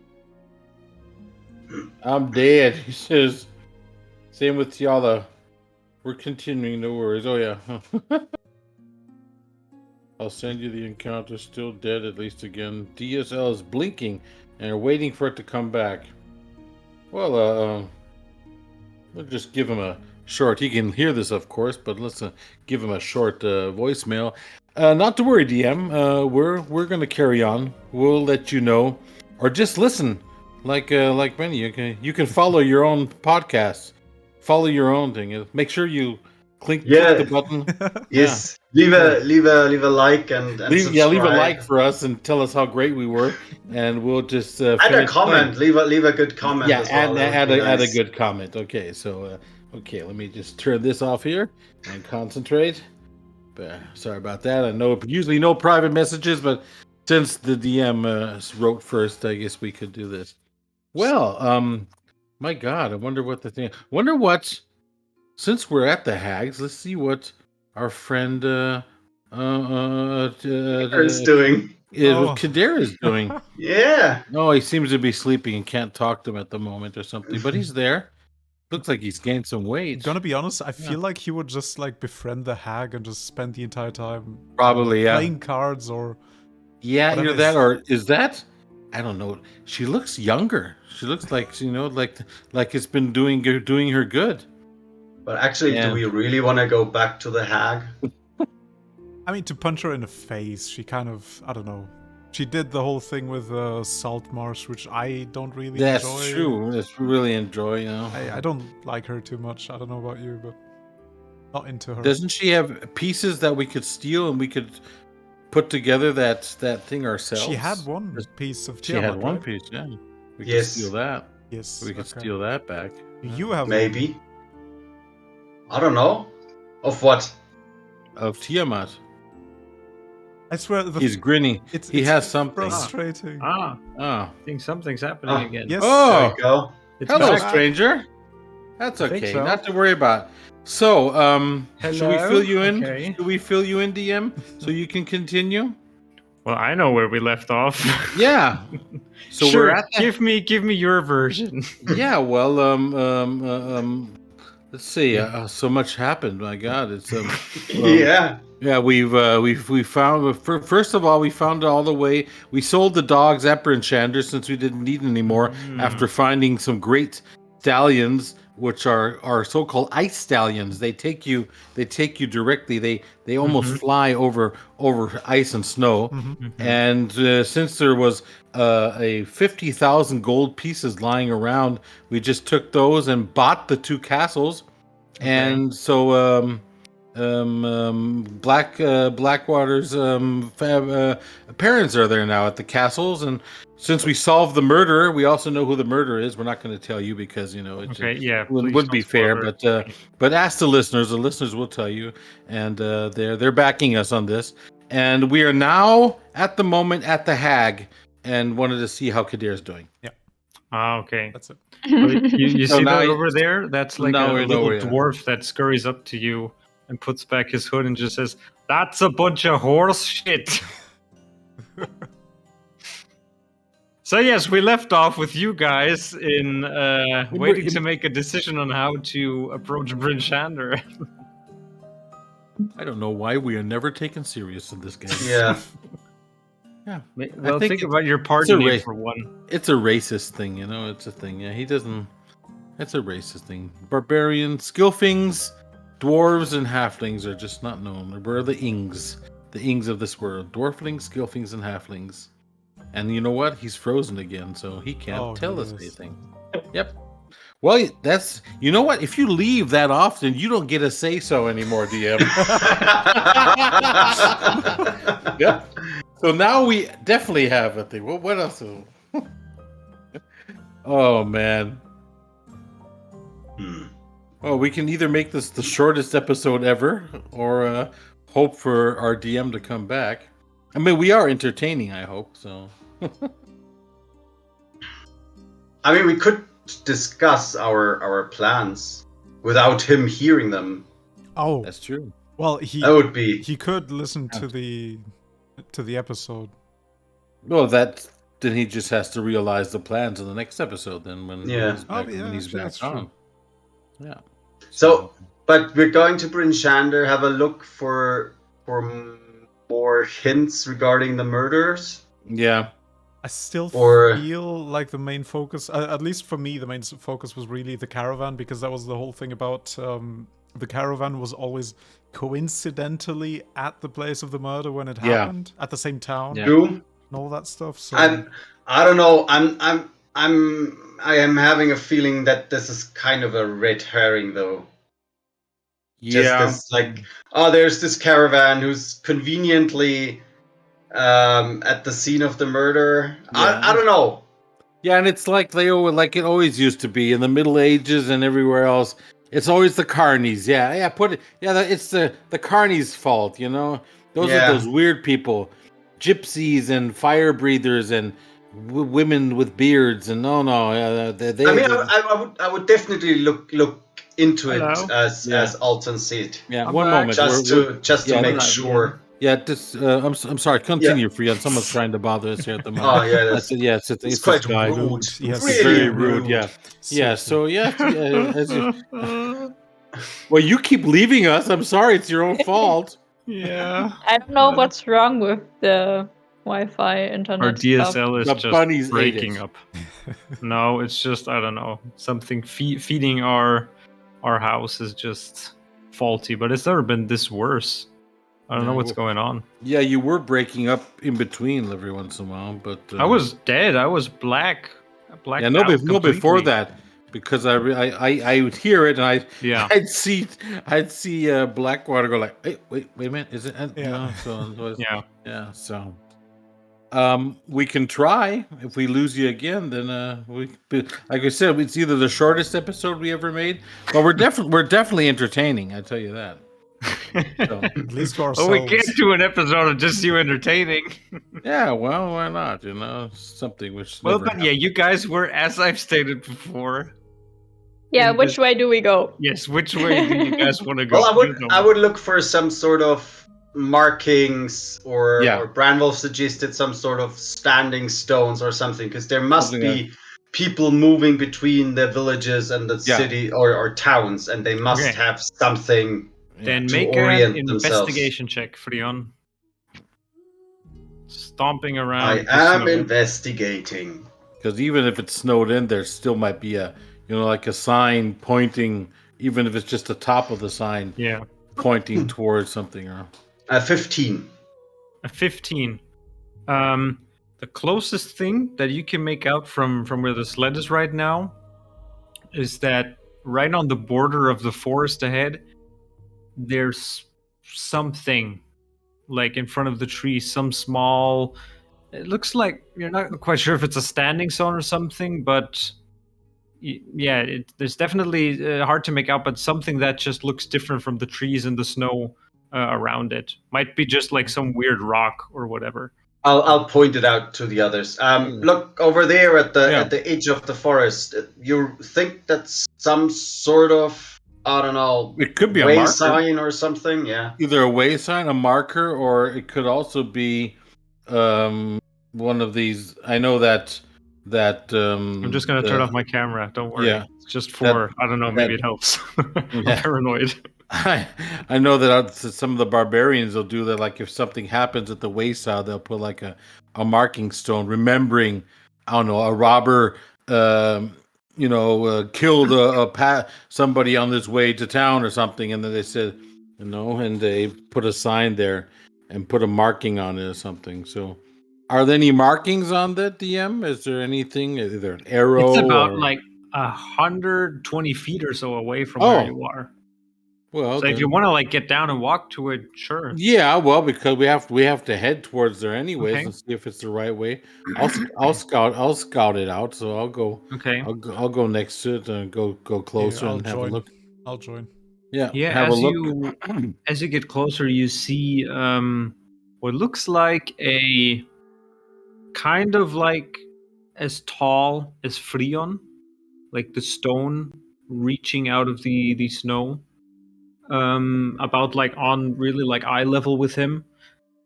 I'm dead. He says. Same with Tiala. We're continuing, no worries. Oh yeah. I'll send you the encounter. Still dead, at least again. DSL is blinking and are waiting for it to come back. Well, we'll just give him a short. He can hear this, of course, but let's give him a short voicemail. Not to worry, DM. We're gonna carry on. We'll let you know, or just listen, like many. You can follow your own podcasts. Follow your own thing. Make sure you click the button. Yes. Leave a like and leave subscribe. a like for us and tell us how great we were, and we'll just add a comment. Leave a good comment. Yeah, as well. add a good comment. Okay, so let me just turn this off here and concentrate. Sorry about that. I know usually no private messages, but since the DM wrote first, I guess we could do this. Well, my God, I wonder what since we're at the hags, let's see what our friend is doing. Kadera is doing. Yeah. No, he seems to be sleeping and can't talk to him at the moment or something, but he's there. Looks like he's gained some weight. Gonna be honest, I feel like he would just like befriend the hag and just spend the entire time probably playing cards or either that or is that I don't know. She looks younger. She looks like like it's been doing her good. But actually, do we really want to go back to the hag? I mean, to punch her in the face, she kind of, I don't know. She did the whole thing with Salt Marsh, which I don't really enjoy. That's true. That's really enjoy, I don't like her too much. I don't know about you, but not into her. Doesn't she have pieces that we could steal and we could put together that thing ourselves? She had one piece of She Tiamat, had one right? piece, yeah. We could Yes. steal that. Yes. We could okay. steal that back. You have Maybe. I don't know. Of what? Of Tiamat. I swear, He's grinning. He it's has something. frustrating. Ah, Oh. I think something's happening Ah, again. Yes. There Oh, we go. It's hello, back. stranger. That's I think okay. so. Not to worry about. So, should we Hello? fill you in? Okay. Should we fill you in, DM, so you can continue? Well, I know where we left off. Yeah. So sure. we're at the... Give me your version. Yeah. Well, let's see. So much happened. My God, it's Yeah. Yeah, we found first of all we found all the way. We sold the dogs at Bryn Shander since we didn't need anymore after finding some great stallions, which are so-called ice stallions. They take you directly. They almost fly over ice and snow. And since there was a 50,000 gold pieces lying around, we just took those and bought the 2 castles. Okay. And so Blackwater's parents are there now at the castles, and since we solved the murder, we also know who the murderer is. We're not going to tell you because it would be fair, but ask the listeners. The listeners will tell you, and they're backing us on this. And we are now at the moment at the Hag, and wanted to see how Kadir's doing. Yeah. Ah, okay. That's it. So you So see now that over there? That's like now a we know little where you are. dwarf that scurries up to you and puts back his hood and just says, "That's a bunch of horse shit." So yes, we left off with you guys in waiting to make a decision on how to approach Bryn Shander. I don't know why we are never taken serious in this game. Yeah. Yeah. Well, think it's- about your it's party a name race. for one. It's a racist thing, it's a thing. Yeah, he doesn't. It's a racist thing. Barbarian, skillfings, dwarves, and halflings are just not known. We're the ings of this world. Dwarflings, skillfings, and halflings. And you know what? He's frozen again, so he can't tell us anything. Yep. Well, that's... You know what? If you leave that often, you don't get a say-so anymore, DM. Yep. So now we definitely have a thing. Well, what else? Oh, man. Well, we can either make this the shortest episode ever, or hope for our DM to come back. I mean, we are entertaining, I hope, so... I mean, we could discuss our plans without him hearing them. Oh, That's true. well, That would be... he could listen to the episode. Well, then he just has to realize the plans in the next episode. Then when he's back, when he's actually, back that's on. true. Yeah. So, but we're going to Bryn Shander, have a look for more hints regarding the murders. Yeah. I still Or- feel like the main focus, at least for me, the main focus was really the caravan, because that was the whole thing about the caravan was always coincidentally at the place of the murder when it happened, at the same town, Yeah. True. and all that stuff. So And I don't know. I am having a feeling that this is kind of a red herring, though. Just Yeah. this, like, there's this caravan who's conveniently at the scene of the murder. Yeah. I don't know. Yeah, and it's like like it always used to be in the Middle Ages and everywhere else. It's always the carnies. Yeah. It's the carnies' fault. Those Yeah. are those weird people, gypsies and fire breathers and women with beards. And no, they. I mean, I would definitely look into Hello? it as Alton said, Yeah, I'm one back. moment. just to yeah, make I'm sure. Yeah, this. I'm sorry. Continue, Frian. Someone's trying to bother us here at the moment. Oh yeah, that's It's it's quite this guy. rude. Yes. Really Very rude. Yeah. Yeah. So well, you keep leaving us. I'm sorry. It's your own fault. Yeah. I don't know what's wrong with the Wi-Fi internet Our stuff. DSL is The just bunnies ate breaking it. up. No, it's just I don't know. Something feeding our house is just faulty, but it's never been this worse. I don't know what's going on. Yeah, you were breaking up in between every once in a while, but I was dead. I was black. Yeah, no, before that, because I would hear it, and Yeah. I'd see Blackwater go like, hey, wait a minute, is it? Yeah. So we can try. If we lose you again, then like I said, it's either the shortest episode we ever made, but we're definitely entertaining. I tell you that. So, At least to Well, we ourselves. can't do an episode of just you entertaining. yeah, well, why not? Something which Well, never but yeah, you guys were, as I've stated before. Yeah, in which way do we go? Yes, which way do you guys want to go? Well, I would look for some sort of markings, or Branwolf suggested some sort of standing stones or something, because there must Something be people moving between the villages and the city or towns, and they must Okay. have something Then to make an orient themselves. investigation check, Freon. Stomping around. I the am snow. investigating. Because even if it's snowed in, there still might be like a sign pointing, even if it's just the top of the sign, pointing towards something. Or 15. A 15. The closest thing that you can make out from where the sled is right now is that right on the border of the forest ahead, there's something like in front of the tree, some small. It looks like you're not quite sure if it's a standing stone or something, but yeah, there's definitely hard to make out, but something that just looks different from the trees and the snow around it. Might be just like some weird rock or whatever. I'll point it out to the others. Look over there at the edge of the forest. You think that's some sort of, I don't know, it could be a way marker. sign or something? Yeah. Either a way sign, a marker, or it could also be one of these. I know that I'm just gonna turn off my camera. Don't worry. Yeah, it's just for I don't know. Maybe it helps. I'm paranoid. I know that some of the barbarians will do that. Like if something happens at the wayside, they'll put like a marking stone, remembering, I don't know, a robber, killed somebody on his way to town or something, and then they said, and they put a sign there and put a marking on it or something. So, are there any markings on that DM? Is there anything? Is there an arrow? It's about like 120 feet or so away from where you are. Well, so if you want to like get down and walk to it, sure. Yeah, well, because we have to head towards there anyways and see if it's the right way. I'll scout it out. So I'll go. Okay. I'll go next to it and go closer and have a look. I'll join. Yeah. Yeah. As you get closer, you see what looks like a kind of like as tall as Freon, like the stone reaching out of the snow. About like on really like eye level with him.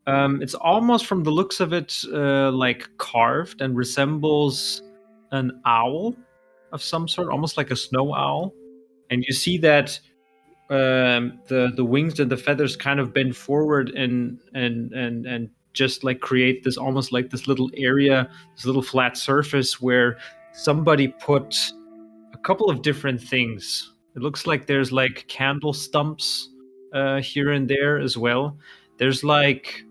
It's almost from the looks of it like carved and resembles an owl of some sort, almost like a snow owl. And you see that the wings and the feathers kind of bend forward and just like create this almost like this little area, this little flat surface where somebody put a couple of different things. It looks like there's like candle stumps here and there as well. There's like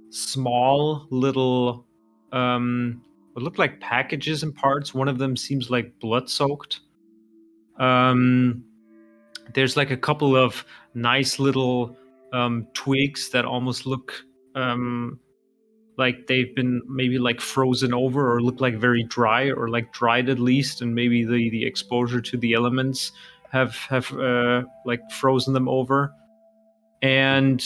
small little what look like packages and parts. One of them seems like blood soaked. There's like a couple of nice little twigs that almost look like they've been maybe like frozen over or look like very dry or like dried at least, and maybe the exposure to the elements have like frozen them over. And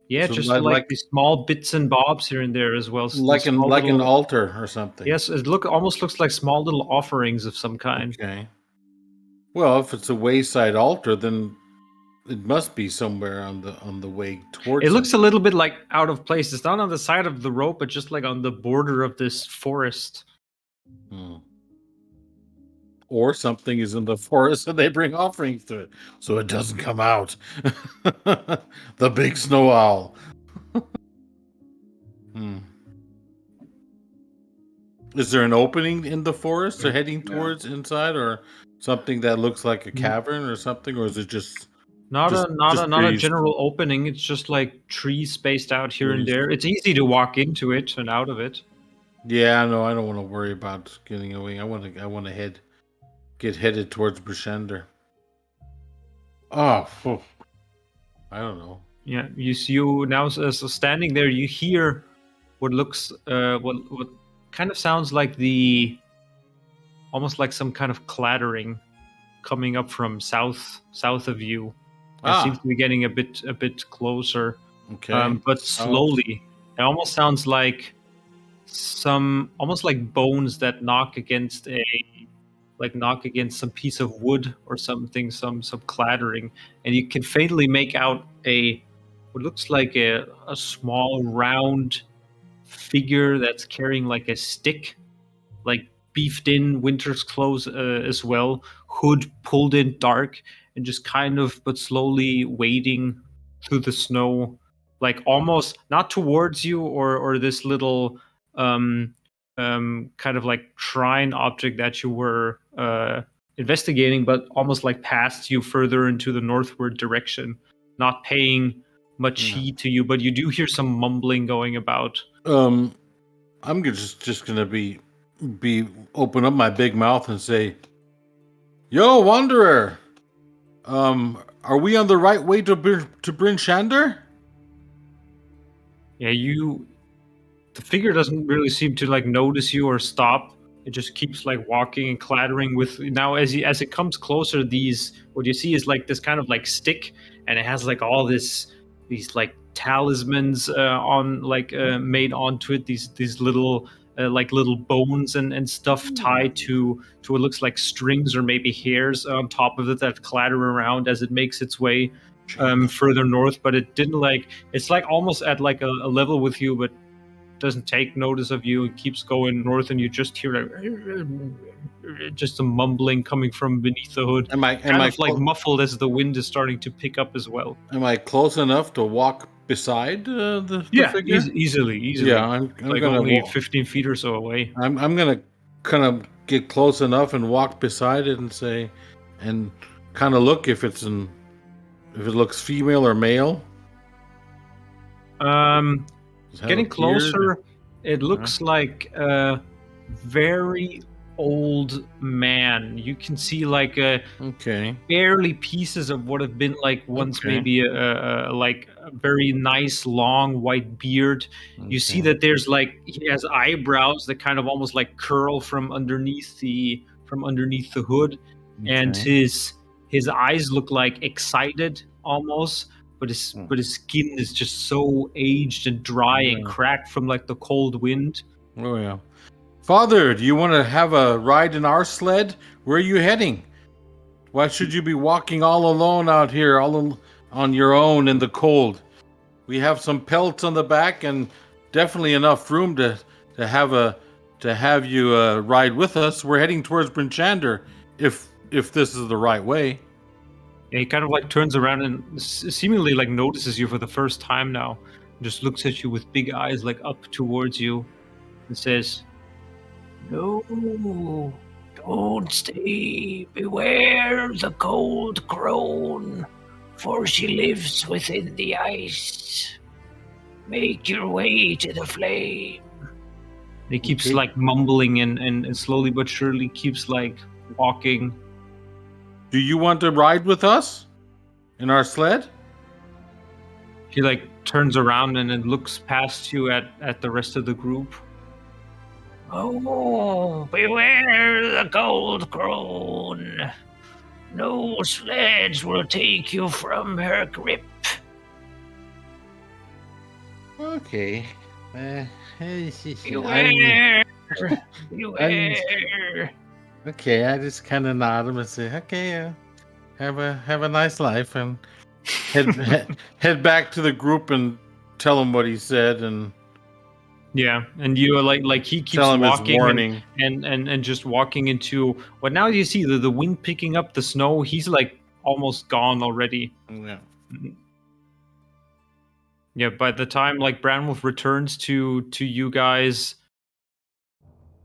yeah, so just like these small bits and bobs here and there as well. Like an altar or something. Yes, it almost looks like small little offerings of some kind. Okay. Well, if it's a wayside altar, then it must be somewhere on the way towards. It looks a little bit like out of place. It's not on the side of the rope, but just like on the border of this forest. Or something is in the forest and they bring offerings to it, so it doesn't come out. The big snow owl. Is there an opening in the forest or heading towards inside, or something that looks like a cavern or something, or is it just not a general opening? It's just like trees spaced out here and there. It's easy to walk into it and out of it. Yeah, no, I don't want to worry about getting away. I want to head get headed towards Bryn Shander. Oh, I don't know. Yeah, you now so standing there. You hear what looks what kind of sounds like almost like some kind of clattering coming up from south of you. It seems to be getting a bit closer, Okay. but South. slowly. It almost sounds like almost like bones that knock against some piece of wood or something, some clattering, and you can faintly make out what looks like a small round figure that's carrying like a stick, like beefed in winter's clothes as well, hood pulled in dark, and just kind of but slowly wading through the snow, like almost not towards you or this little kind of like shrine object that you were investigating, but almost like past you further into the northward direction, not paying much heed to you, but you do hear some mumbling going about. I'm just gonna be open up my big mouth and say, "Yo, wanderer, are we on the right way to Bryn Shander?" Yeah, the figure doesn't really seem to like notice you or stop. It just keeps like walking and clattering with now as it comes closer. What you see is like this kind of like stick, and it has like all these like talismans on like made onto it. These little like little bones and stuff tied to what looks like strings or maybe hairs on top of it that clatter around as it makes its way further north. But it didn't like it's like almost at like a level with you, but doesn't take notice of you. It keeps going north, and you just hear like just a mumbling coming from beneath the hood. Am I like muffled as the wind is starting to pick up as well. Am I close enough to walk beside the figure? Easily. Yeah, I'm like gonna only 15 feet or so away. I'm gonna kind of get close enough and walk beside it and say, and kind of look if it looks female or male. Getting closer, it looks like a very old man. You can see like barely pieces of what have been like once maybe like a very nice long white beard. You see that there's like he has eyebrows that kind of almost like curl from underneath the hood, and his eyes look like excited almost. But his skin is just so aged and dry and cracked from like the cold wind. Oh yeah. Father, do you want to have a ride in our sled? Where are you heading? Why should you be walking all alone out here, all on your own in the cold? We have some pelts on the back and definitely enough room to have you ride with us. We're heading towards Bryn Shander, if this is the right way. Yeah, he kind of like turns around and seemingly like notices you for the first time now. And just looks at you with big eyes like up towards you and says, "No, don't stay. Beware the cold crone, for she lives within the ice. Make your way to the flame." And he keeps like mumbling and slowly but surely keeps like walking. Do you want to ride with us in our sled? He like turns around and then looks past you at the rest of the group. "Oh, beware the gold crone. No sledge will take you from her grip." Okay. Beware. Okay, I just kind of nod him and say, "Okay, have a nice life," and head back to the group and tell him what he said, and and you like he keeps walking and just walking into what now you see the wind picking up the snow. He's like almost gone already. Yeah, by the time like Branwolf returns to you guys,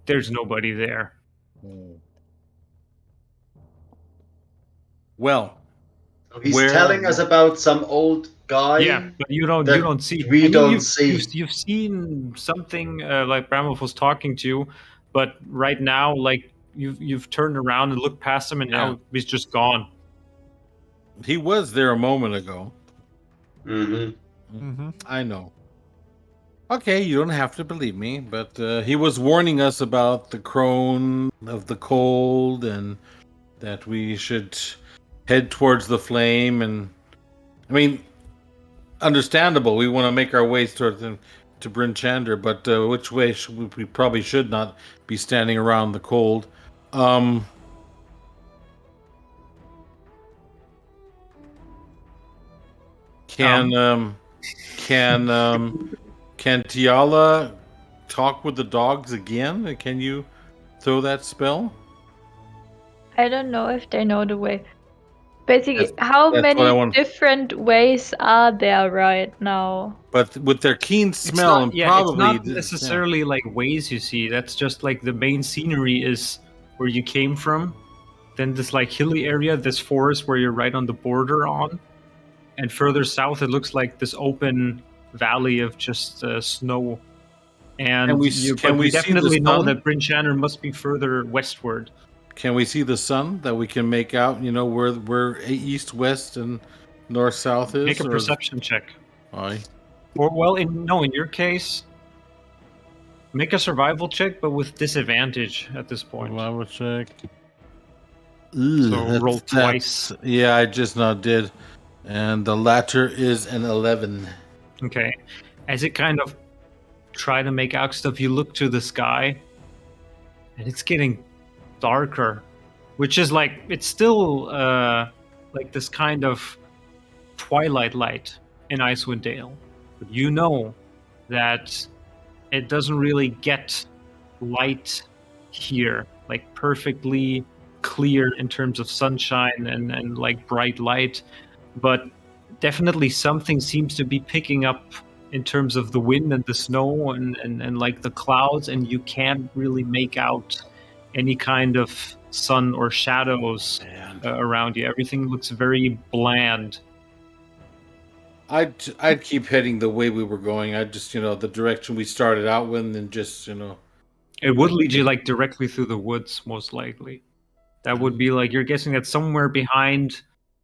there's nobody there. Well, he's telling us about some old guy. Yeah, but you don't see. We don't see. You've seen something like Bramwolf was talking to, but right now, like you've turned around and looked past him, and Yeah. now he's just gone. He was there a moment ago. Mm-hmm. I know. Okay, you don't have to believe me, but he was warning us about the crone of the cold and that we should head towards the flame. And I mean, understandable. We want to make our ways towards to Bryn Shander, but which way should we probably should not be standing around the cold. Can Tiala talk with the dogs again? Can you throw that spell? I don't know if they know the way. Basically, That's- how that's what I many want. different ways are there right now? But with their keen smell and It's probably not necessarily like ways you see. That's just like the main scenery is where you came from. Then this like hilly area, this forest where you're right on the border on, and further south it looks like this open valley of just snow. And we you see definitely the know sun? that Bryn Shander must be further westward. Can we see the sun that we can make out? You know where east, west, and north, south is. Make a perception check. Aye. Or well, in your case, make a survival check, but with disadvantage at this point. Survival check. So roll twice. Yeah, I just now did, and the latter is an 11. Okay. As it kind of try to make out stuff, you look to the sky, and it's getting darker, which is like it's still like this kind of twilight light in Icewind Dale, but you know that it doesn't really get light here, like perfectly clear in terms of sunshine and like bright light, but definitely something seems to be picking up in terms of the wind and the snow and like the clouds, and you can't really make out any kind of sun or shadows around you. Everything looks very bland. I'd keep heading the way we were going. I'd just, the direction we started out with, and just, It would lead you like directly through the woods, most likely. That would be like you're guessing that somewhere behind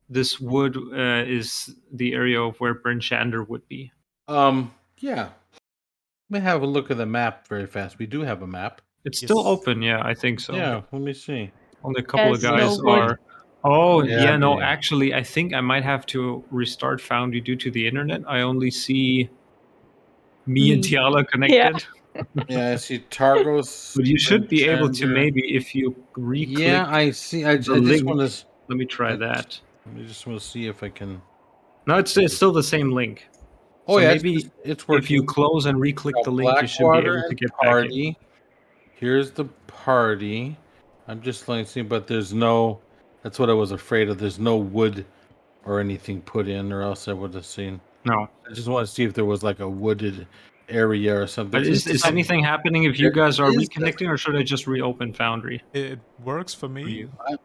this wood is the area of where Bryn Shander would be. Yeah. Let me have a look at the map very fast. We do have a map. It's still open, yeah, I think so. Yeah, let me see. Only a couple of There's guys no wood. are. Oh, Yeah. no, actually, I think I might have to restart Foundry due to the internet. I only see me and Tiala connected. Yeah, I see Targos. But you should be able to Shander. maybe if you re-click. Yeah, I see. I just link. want to. Let me try that. I just want to see if I can. No, it's still the same link. Oh So yeah, maybe it's working. if you close and re-click the link, you should be Blackwater able to get party. back in. Here's the party. I'm just like seeing, but there's no. That's what I was afraid of. There's no wood or anything put in, or else I would have seen. No. I just want to see if there was like a wooded area or something. But is anything happening if you guys are reconnecting, or should I just reopen Foundry? It works for me. it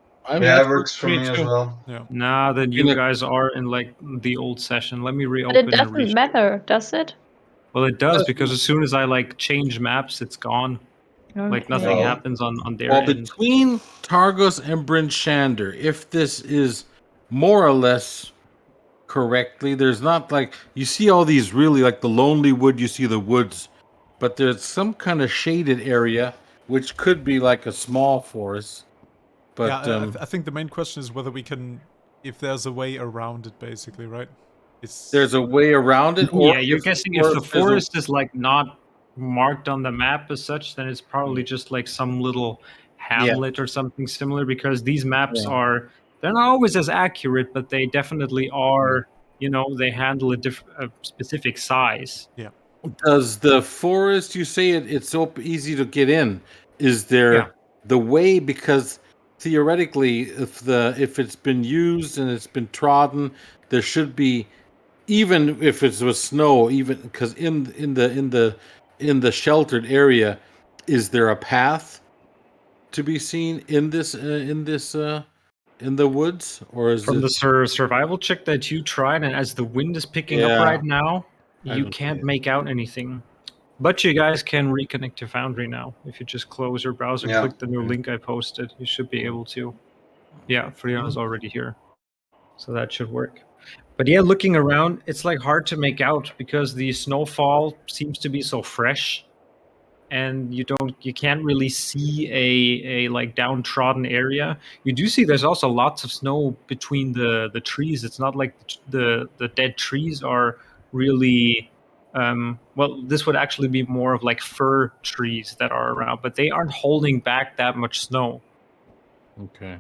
Works for me as well. Yeah. Nah, then you guys are in like the old session. Let me But reopen it and doesn't restart. matter, does it? Well, it does, because as soon as I like change maps, it's gone. Like nothing Oh. happens on their Well, end. between Targos and Bryn Shander, if this is more or less correctly, there's not like you see all these really like the lonely wood. You see the woods, but there's some kind of shaded area which could be like a small forest. But Yeah, I think the main question is whether we can, if there's a way around it, basically, right? there's a way around it. Or Yeah, you're guessing if the forest is like not marked on the map as such, then it's probably just like some little hamlet or something similar, because these maps they're not always as accurate, but they definitely are, they handle a specific size. Yeah. Does the forest, you say it's so easy to get in, is there the way, because theoretically if it's been used and it's been trodden, there should be, even if it was snow, even because in the sheltered area, is there a path to be seen in the woods, or is From it the survival check that you tried, and as the wind is picking up right now, you can't make out anything. But you guys can reconnect to Foundry now. If you just close your browser, Yeah. click the new link I posted, you should be able to. Yeah, Freon is already here. So that should work. But yeah, looking around, it's like hard to make out because the snowfall seems to be so fresh, and you can't really see a like downtrodden area. You do see there's also lots of snow between the trees. It's not like the dead trees are really well, this would actually be more of like fir trees that are around, but they aren't holding back that much snow. Okay.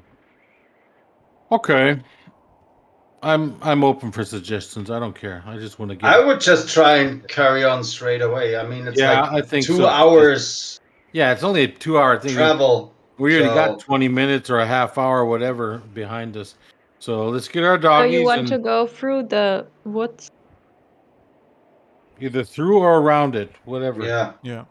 I'm open for suggestions. I don't care. I just want to get. I would just try and carry on straight away. I mean, it's Yeah, like I think 2 so. hours Yeah, it's only a 2-hour thing. travel. We already so- got 20 minutes or a half hour, or whatever, behind us. So let's get our So doggies you want and to go through the woods? either through or around it, whatever. Yeah. Yeah.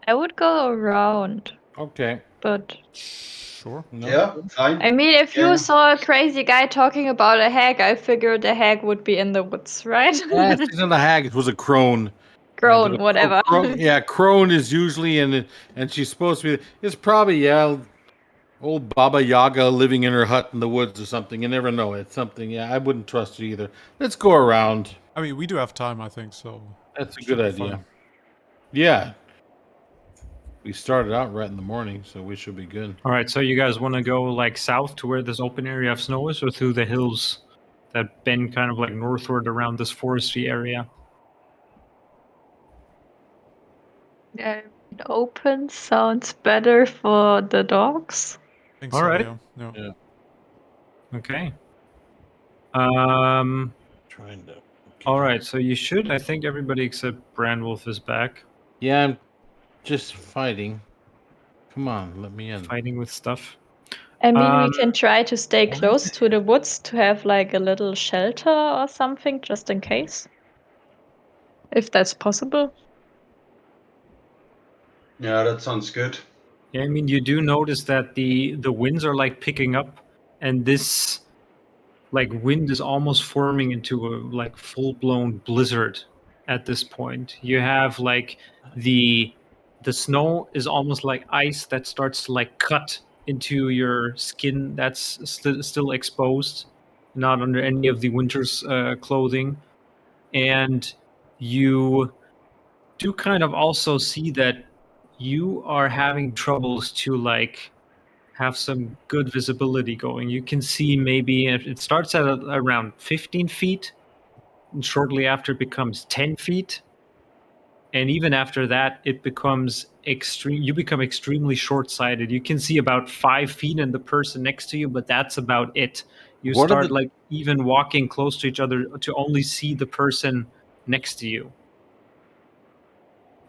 I would go around, Okay. but Sure. No? Yeah, fine. I mean, if you Yeah. saw a crazy guy talking about a hag, I figured the hag would be in the woods, right? It's not a hag. It was a crone. Grown, But whatever. crone is usually and she's supposed to be. It's probably old Baba Yaga living in her hut in the woods or something. You never know. It's something. Yeah, I wouldn't trust it either. Let's go around. I mean, we do have time, I think, so... That's a should good be idea. fine. Yeah. We started out right in the morning, so we should be good. All right, so you guys want to go like south to where this open area of snow is, or through the hills that bend kind of like northward around this foresty area? Yeah, open sounds better for the dogs. I think All so, right. yeah. Okay. Trying to. All right, so you should. I think everybody except Brandwolf is back, Yeah, I'm just fighting. Come on, let me in. fighting with stuff. I mean, we can try to stay what close is to the woods to have like a little shelter or something, just in case. If that's possible. Yeah, that sounds good. Yeah, I mean, you do notice that the winds are like picking up, and this like wind is almost forming into a like full-blown blizzard at this point. You have like the snow is almost like ice that starts to like cut into your skin that's still exposed, not under any of the winter's clothing. And you do kind of also see that you are having troubles to like have some good visibility going. You can see maybe it starts at around 15 feet, and shortly after it becomes 10 feet. And even after that, it becomes extreme. You become extremely short-sighted. You can see about 5 feet and the person next to you, but that's about it. You What are start the- like even walking close to each other to only see the person next to you.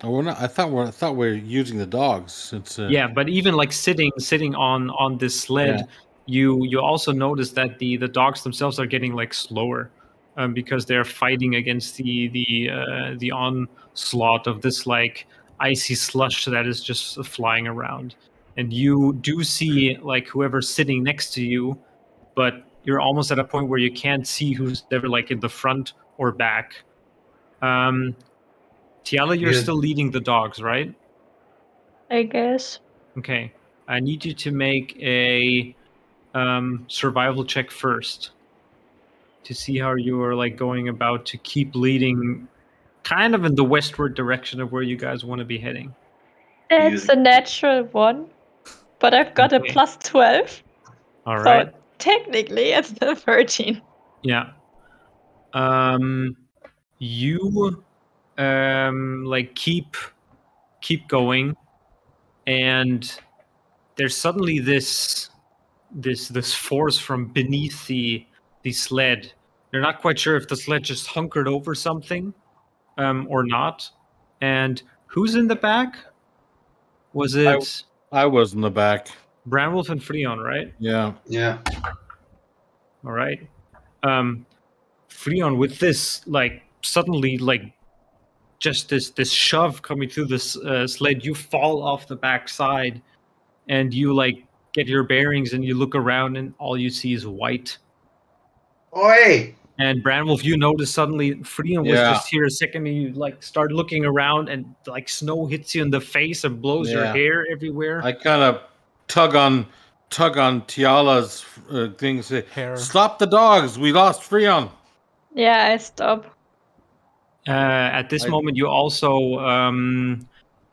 Oh, we're not. I thought we're using the dogs. It's Yeah, but even like sitting on this sled, you also notice that the dogs themselves are getting like slower, because they're fighting against the onslaught of this like icy slush that is just flying around. And you do see like whoever's sitting next to you, but you're almost at a point where you can't see who's ever like in the front or back. Tiala, you're Yeah. still leading the dogs, right? I guess. Okay, I need you to make a survival check first to see how you are like going about to keep leading kind of in the westward direction of where you guys want to be heading. That's a natural one, but I've got a Okay. plus 12. All So right. technically it's a 13. Yeah. You like keep going, and there's suddenly this force from beneath the sled. You're not quite sure if the sled just hunkered over something or not. And who's in the back? Was it I was in the back. Branwolf and Freon, right? Yeah. Yeah. All right. Freon, with this like suddenly like just this shove coming through this sled, you fall off the back side, and you like get your bearings, and you look around, and all you see is white. Oi! And Branwolf, you notice suddenly Freon was Yeah. just here a second, and you like start looking around, and like snow hits you in the face and blows your Yeah. hair everywhere. I kind of tug on Tiala's thing. Say, Hair. stop the dogs. We lost Freon. Yeah, I stop. At this moment, you also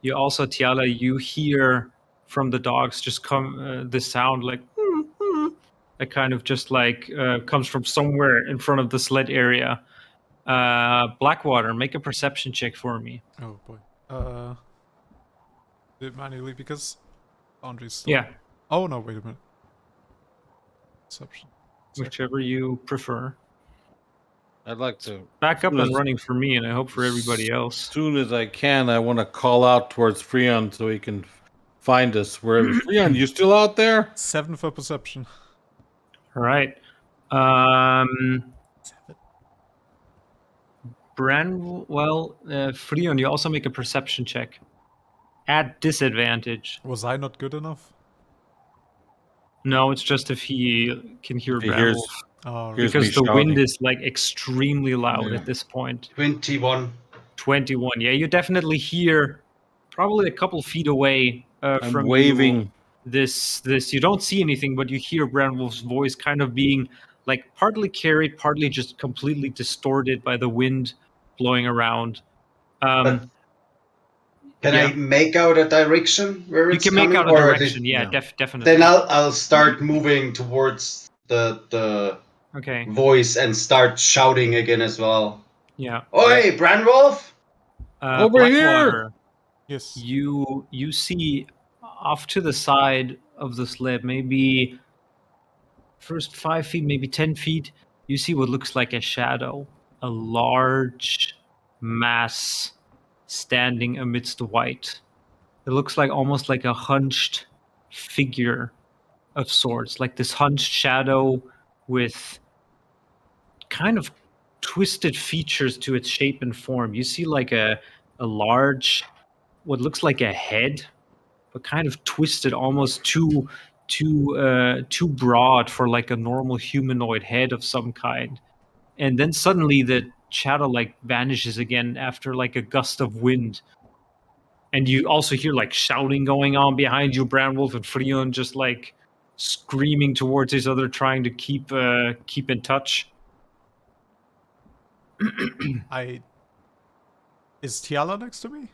Tiala, you hear from the dogs just come the sound like that kind of just like comes from somewhere in front of the sled area. Blackwater, make a perception check for me. Oh boy. Do it manually because Andre's still. Yeah, Oh no! Wait a minute. Perception. whichever you prefer. I'd like to Back up soon and as- running for me, and I hope for everybody else. soon as I can. I want to call out towards Freon so he can find us wherever. Freon, you still out there? 7 for perception. All right. 7. Freon, you also make a perception check. At disadvantage. Was I not good enough? No, it's just if he can hear If he Branwolf. Oh, hears Because me the wind shouting. is like extremely loud Yeah. at this point. 21. 21. Yeah, you definitely hear probably a couple feet away I'm from waving. you. This you don't see anything, but you hear Branwolf's voice kind of being like partly carried, partly just completely distorted by the wind blowing around. But can yeah. I make out a direction where You it's can make coming? out a or direction. Yeah, Yeah. definitely. Then I'll start moving towards the Okay. voice and start shouting again as well. Yeah. Oi, Branwolf! Over here! Blackwater, yes. you see off to the side of the sled, maybe first 5 feet, maybe 10 feet, you see what looks like a shadow, a large mass standing amidst the white. It looks like almost like a hunched figure of sorts, like this hunched shadow with kind of twisted features to its shape and form. You see like a large, what looks like a head, but kind of twisted, almost too broad for like a normal humanoid head of some kind. And then suddenly the shadow like vanishes again after like a gust of wind. And you also hear like shouting going on behind you, Branwolf and Freon just like screaming towards each other, trying to keep in touch. Is Tiala next to me?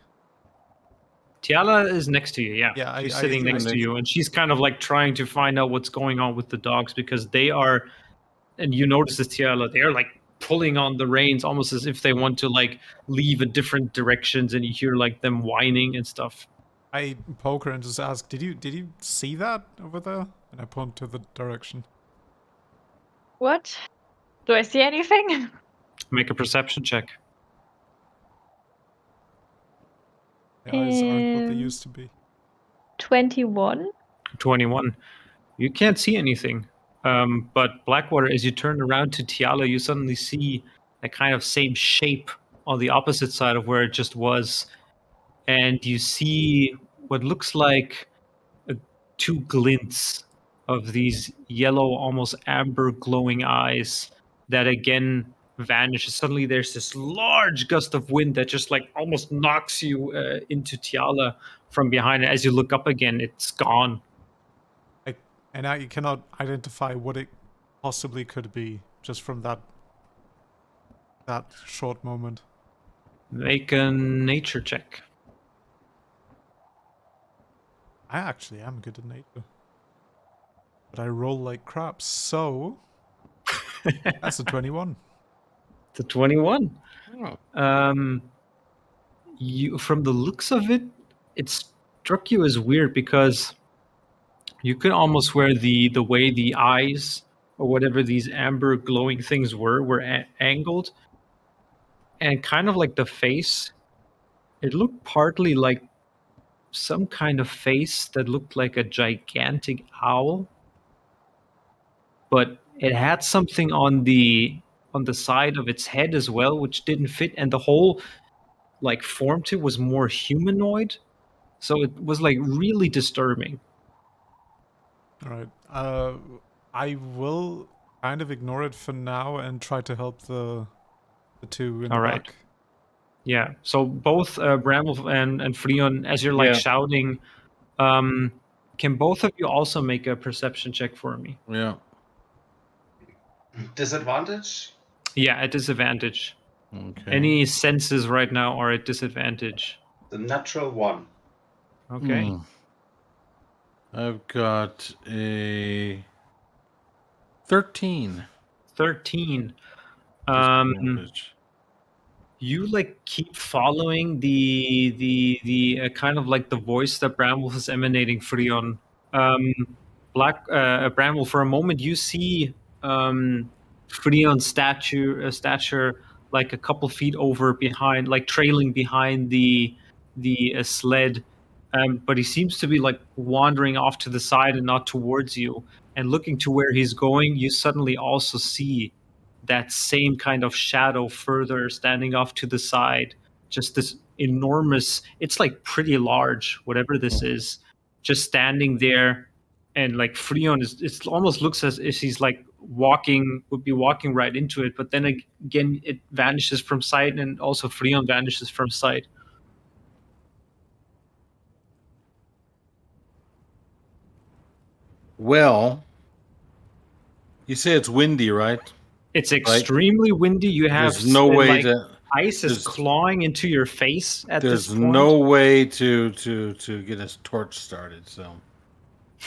Tiala is next to you, yeah. Yeah, She's I sitting think- next to you, and she's kind of like trying to find out what's going on with the dogs because they are, and you notice this, Tiala, they're like pulling on the reins almost as if they want to like leave in different directions, and you hear like them whining and stuff. I poke her and just ask, did you see that over there? And I point to the direction. What? Do I see anything? Make a perception check. The eyes aren't what they Um, used to be. 21. 21. You can't see anything. But Blackwater, as you turn around to Tiala, you suddenly see a kind of same shape on the opposite side of where it just was. And you see what looks like two glints of these yellow, almost amber glowing eyes that again vanishes. Suddenly there's this large gust of wind that just like almost knocks you into Tiala from behind. And as you look up again, it's gone. And I cannot identify what it possibly could be just from that short moment. Make a nature check. I actually am good at nature. But I roll like crap, so that's a 21. It's a 21. Oh. You, from the looks of it, it struck you as weird because you could almost swear the way the eyes or whatever these amber glowing things were angled, and kind of like the face, it looked partly like some kind of face that looked like a gigantic owl, but it had something on the side of its head as well, which didn't fit, and the whole like form to it was more humanoid, so it was like really disturbing. Alright. I will kind of ignore it for now and try to help the two in All the right. back. Yeah. So both Bramble and Freon, as you're like Yeah. shouting, can both of you also make a perception check for me? Yeah. Disadvantage? Yeah, at disadvantage. Okay. Any senses right now are at disadvantage. The natural one. Okay. Hmm. I've got a 13. 13. Disadvantage. You like keep following the kind of like the voice that Bramble is emanating, Freon. Bramble, for a moment you see Freon's stature like a couple feet over behind, like trailing behind the sled, but he seems to be like wandering off to the side and not towards you. And looking to where he's going, you suddenly also see that same kind of shadow further standing off to the side. Just this enormous, it's like pretty large, whatever this is, just standing there. And like Freon it almost looks as if he's like would be walking right into it. But then again, it vanishes from sight, and also Freon vanishes from sight. Well, you say it's windy, right? It's extremely windy. You have There's no way like to. ice is clawing into your face at this There's point. no way to get a torch started. So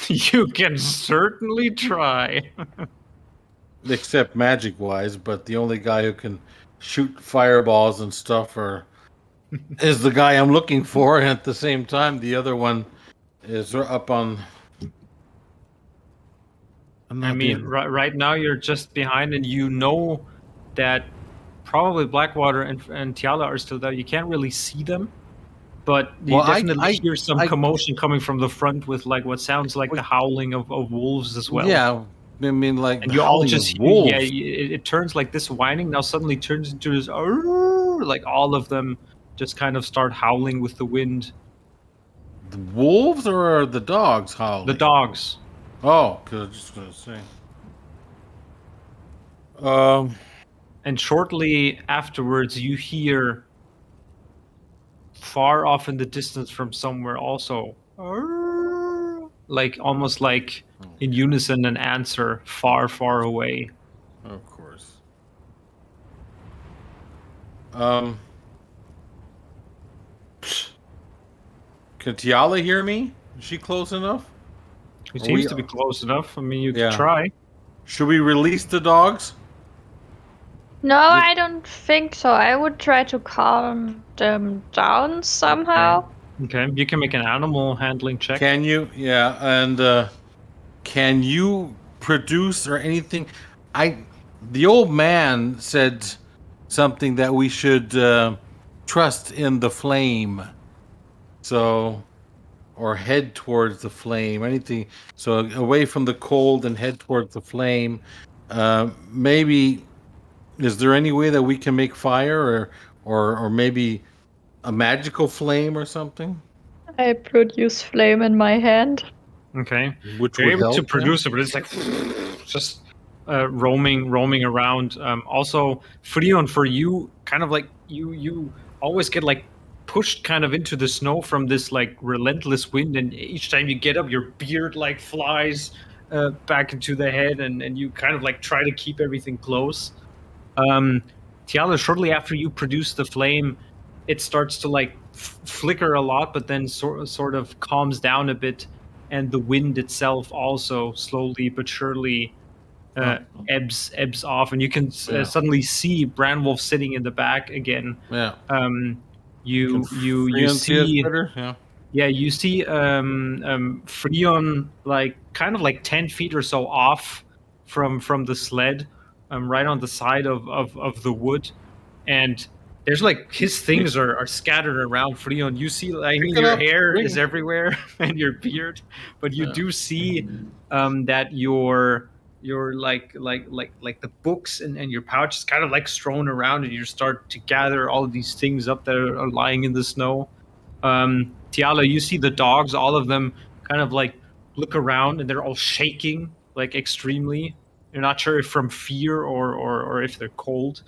You can certainly try. except magic wise, but the only guy who can shoot fireballs and stuff is the guy I'm looking for, and at the same time the other one is up on. I mean, right now you're just behind, and you know that probably Blackwater and Tiala are still there. You can't really see them, but you definitely hear some commotion coming from the front with like what sounds like the howling of wolves as well. Yeah, I mean, like, and you all just hear, it turns like this whining now suddenly turns into this like all of them just kind of start howling with the wind. The wolves or the dogs howling? The dogs. Oh, because I was just gonna say. And shortly afterwards, you hear far off in the distance from somewhere also, like almost like in unison, an answer far, far away. Of course. Can Tiala hear me? Is she close enough? It seems to be close enough. I mean, you can try. Should we release the dogs? No, I don't think so. I would try to calm them down somehow. Okay, you can make an animal handling check. Can you? Yeah, and can you produce or anything? The old man said something that we should trust in the flame. So, or head towards the flame. Anything. So away from the cold and head towards the flame. Maybe. Is there any way that we can make fire, or maybe a magical flame or something? I produce flame in my hand. Okay, which you're would able help to produce it, but it's like just roaming around. Also, Freon, for you, kind of like you always get like pushed kind of into the snow from this like relentless wind, and each time you get up, your beard like flies back into the head, and you kind of like try to keep everything close. Tiala, shortly after you produce the flame, it starts to like flicker a lot, but then sort of calms down a bit, and the wind itself also slowly but surely ebbs off, and you can suddenly see Branwolf sitting in the back again. Yeah. You see. Yeah, you see Freon like kind of like 10 feet or so off from the sled, right on the side of the wood, and there's like his things are scattered around Freon. You see, I mean, your hair is everywhere and your beard, but you do see that your like the books and your pouch is kind of like strewn around, and you start to gather all of these things up that are lying in the snow. Tiala, you see the dogs, all of them kind of like look around, and they're all shaking like extremely. You're not sure if from fear or if they're cold.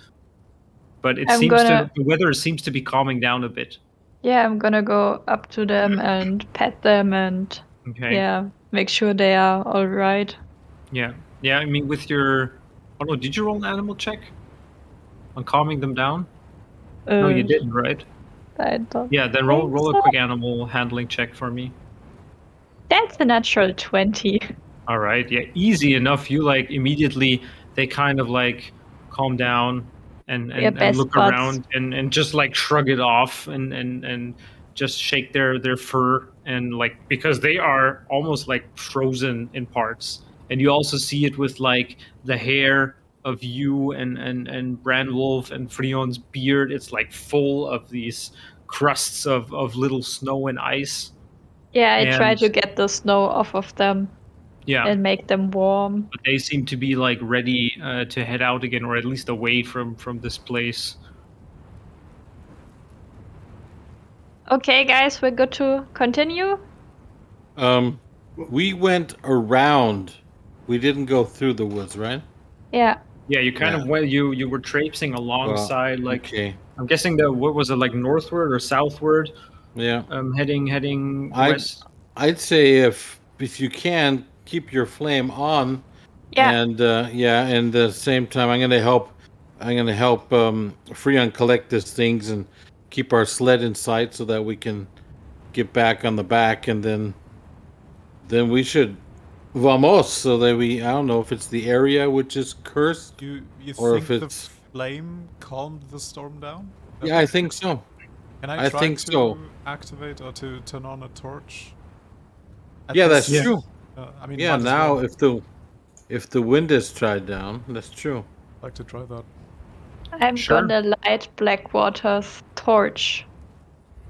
But it I'm seems gonna- the weather seems to be calming down a bit. Yeah, I'm gonna go up to them and pet them and Okay. make sure they are all right. Yeah. Yeah, I mean with your did you roll an animal check? On calming them down? No, you didn't, right? I don't Yeah, then think roll a so. quick animal handling check for me. That's a natural 20. All right, yeah, easy enough. You like immediately they kind of like calm down and We are best look buds. around and just like shrug it off and just shake their fur and like because they are almost like frozen in parts. And you also see it with like the hair of you and Branwolf and Freon's beard. It's like full of these crusts of little snow and ice. Yeah, I try And to get the snow off of them yeah. and make them warm. But they seem to be like ready to head out again, or at least away from this place. Okay, guys, we're good to continue. We went around. We didn't go through the woods, right? Yeah. Yeah, you kind of went. You were traipsing alongside, like okay. I'm guessing what was it, like northward or southward? Yeah. Heading west. I'd say if you can keep your flame on, Yeah. and and the same time I'm gonna help Freon collect these things and keep our sled in sight so that we can get back on the back, and then we should vamos so that I don't know if it's the area which is cursed. You or think if the it's flame calmed the storm down? I think so. Can I try think to so. activate or to turn on a torch? Yeah, that's true. I mean, Yeah, might as now well. if the wind is tried down, that's true. I'd like to try that. I'm Sure. gonna light Blackwater's torch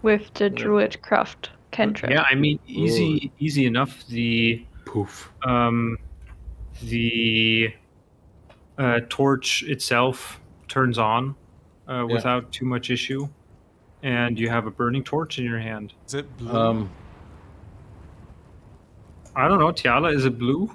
with the Druidcraft cantrip. Yeah, I mean easy enough. The Poof. The torch itself turns on without too much issue, and you have a burning torch in your hand. Is it blue? I don't know, Tiala, is it blue?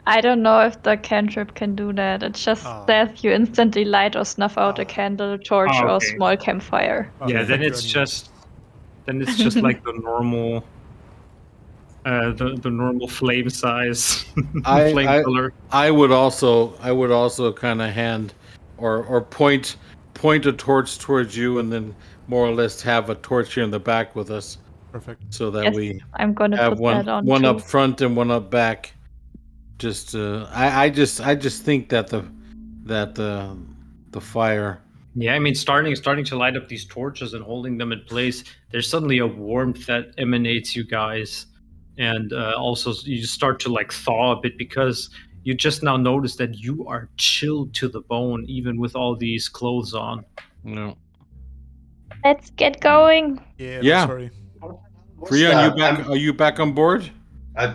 I don't know if the cantrip can do that. It just says you instantly light or snuff out a candle, torch, or okay. small campfire. Yeah, then it's just like the normal the normal flame size flame color. I would also kind of hand or point a torch towards you, and then more or less have a torch here in the back with us. Perfect. So that we I'm gonna have put that on one too. up front and one up back. Just I just think that the fire. Yeah, I mean, starting to light up these torches and holding them in place, there's suddenly a warmth that emanates you guys, and also you start to like thaw a bit because you just now notice that you are chilled to the bone, even with all these clothes on. No. Let's get going. Yeah. Sorry. Freon, are you back on board? I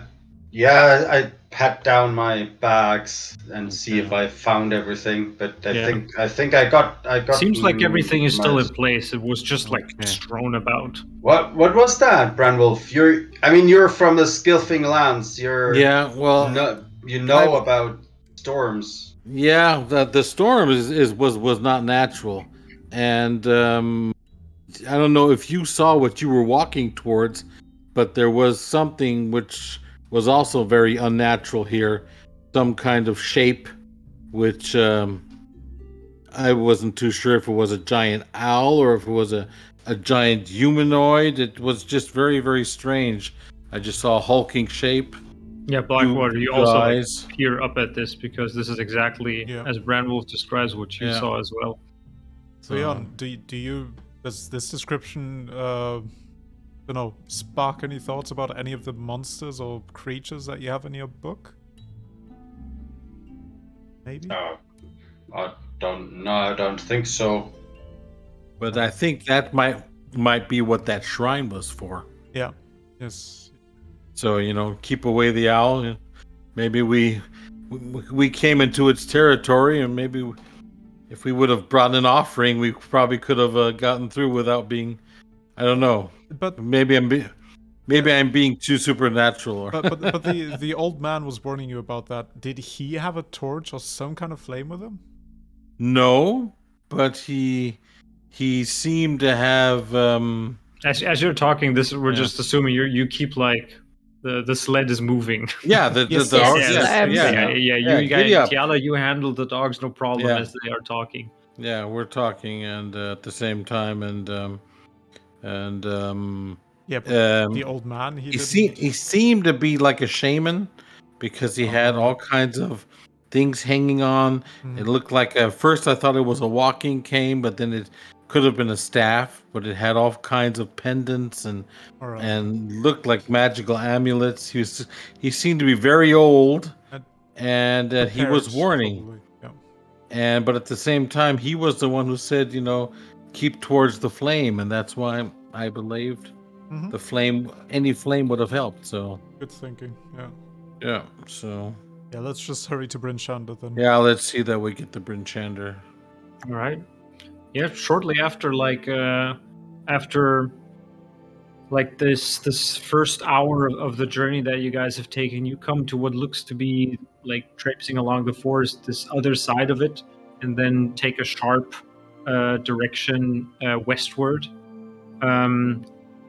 pat down my bags and see if I found everything, but I think I got. Seems like everything is still in place. It was just like strewn about. What was that, Branwolf? You're from the Skilfing lands. You know about storms. Yeah, the storm was not natural, and I don't know if you saw what you were walking towards, but there was something which was also very unnatural here, some kind of shape, which I wasn't too sure if it was a giant owl or if it was a giant humanoid. It was just very, very strange. I just saw a hulking shape. Yeah, Blackwater, you also like, peer up at this because this is exactly as Branwolf describes what you saw as well. So, Aeon, does this description spark any thoughts about any of the monsters or creatures that you have in your book? Maybe? I don't think so. But I think that might be what that shrine was for. Yeah. Yes. So, keep away the owl. Maybe we came into its territory, and maybe if we would have brought an offering, we probably could have gotten through without being. I don't know. But maybe Maybe I'm being too supernatural. Or But the old man was warning you about that. Did he have a torch or some kind of flame with him? no, but he seemed to have. As you're talking, we're Yeah. just assuming you keep like the sled is moving. Yeah, the Yes, the yes, horse. yes, Yes, I'm yeah, sorry. You yeah. guys, Giddy up. Tiala, you handle the dogs no problem Yeah. as they are talking. Yeah, we're talking, and at the same time, and Yeah, but the um, old man, he he didn't. seemed to be like a shaman because he had all kinds of things hanging on. It looked like at first I thought it was a walking cane, but then it could have been a staff. But it had all kinds of pendants and looked like magical amulets. He seemed to be very old, and he was Prepared, warning. probably. Yeah. But at the same time, he was the one who said, keep towards the flame, and that's why I believed the flame. Any flame would have helped. So Good thinking. Yeah. yeah. So Yeah. Let's just hurry to Bryn Shander then. yeah, let's see that we get the Bryn Shander. All right. Yeah. Shortly after, this first hour of the journey that you guys have taken, you come to what looks to be like traipsing along the forest, this other side of it, and then take a sharp direction westward.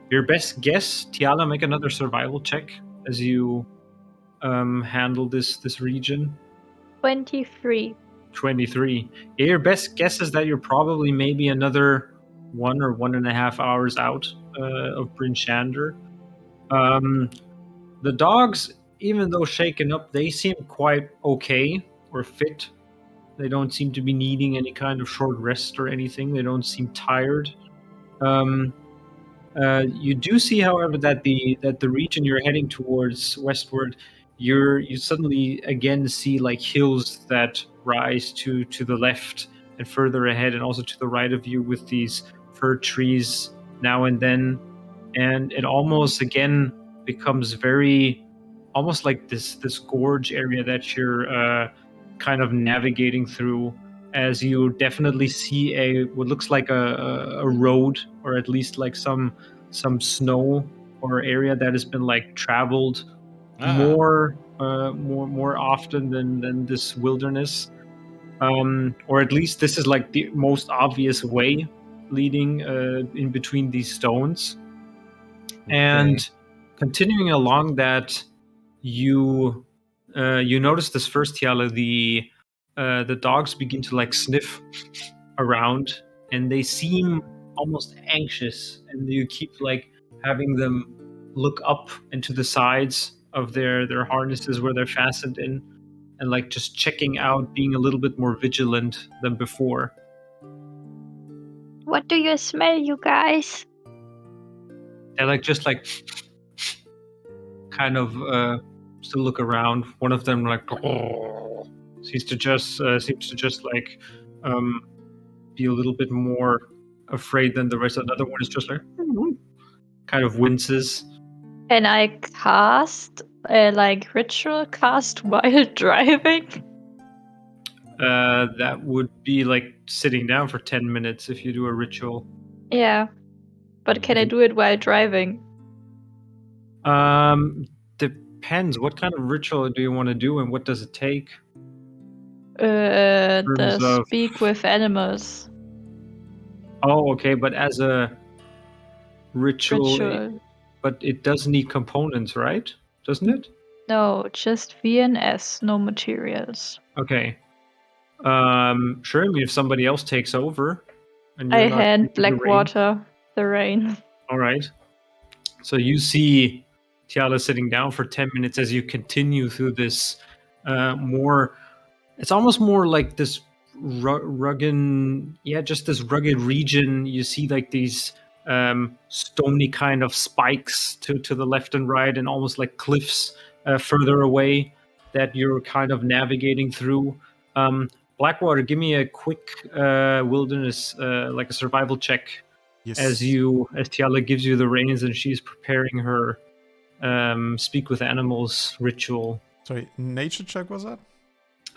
Your best guess, Tiala, make another survival check as you handle this region. 23. 23. Yeah, your best guess is that you're probably maybe another 1 or 1.5 hours out of Bryn Shander. The dogs, even though shaken up, they seem quite okay or fit. They don't seem to be needing any kind of short rest or anything. They don't seem tired. You do see, however, that the region you're heading towards westward, you suddenly again see like hills that rise to the left and further ahead, and also to the right of you, with these fir trees now and then, and it almost again becomes very, almost like this gorge area that you're kind of navigating through, as you definitely see what looks like a road, or at least like some snow or area that has been like traveled more often than this wilderness, or at least this is like the most obvious way leading in between these stones. And continuing along that, you notice this first, Tiala, the dogs begin to like sniff around, and they seem almost anxious, and you keep like having them look up into the sides of their harnesses where they're fastened in, and like just checking out, being a little bit more vigilant than before. What do you smell, you guys? They're like just like kind of still look around. One of them like seems to just like be a little bit more afraid than the rest. Another one is just like kind of winces. Can I cast like ritual cast while driving? That would be like sitting down for 10 minutes if you do a ritual. Yeah, but can I do it while driving? Depends. What kind of ritual do you want to do, and what does it take? The speak with animals. Oh, okay, but as a ritual. But it does need components, right? Doesn't it? No, just VNS, no materials. Okay. Sure. I mean, if somebody else takes over, and I you're not hand taking the reins. Blackwater the rein. All right. So you see Tiala sitting down for 10 minutes as you continue through this more. It's almost more like this rugged, just this rugged region. You see like these stony kind of spikes to the left and right, and almost like cliffs further away that you're kind of navigating through. Blackwater, give me a quick wilderness, like a survival check. Yes. As Tiala gives you the reins and she's preparing her speak with animals ritual. Sorry, nature check was that?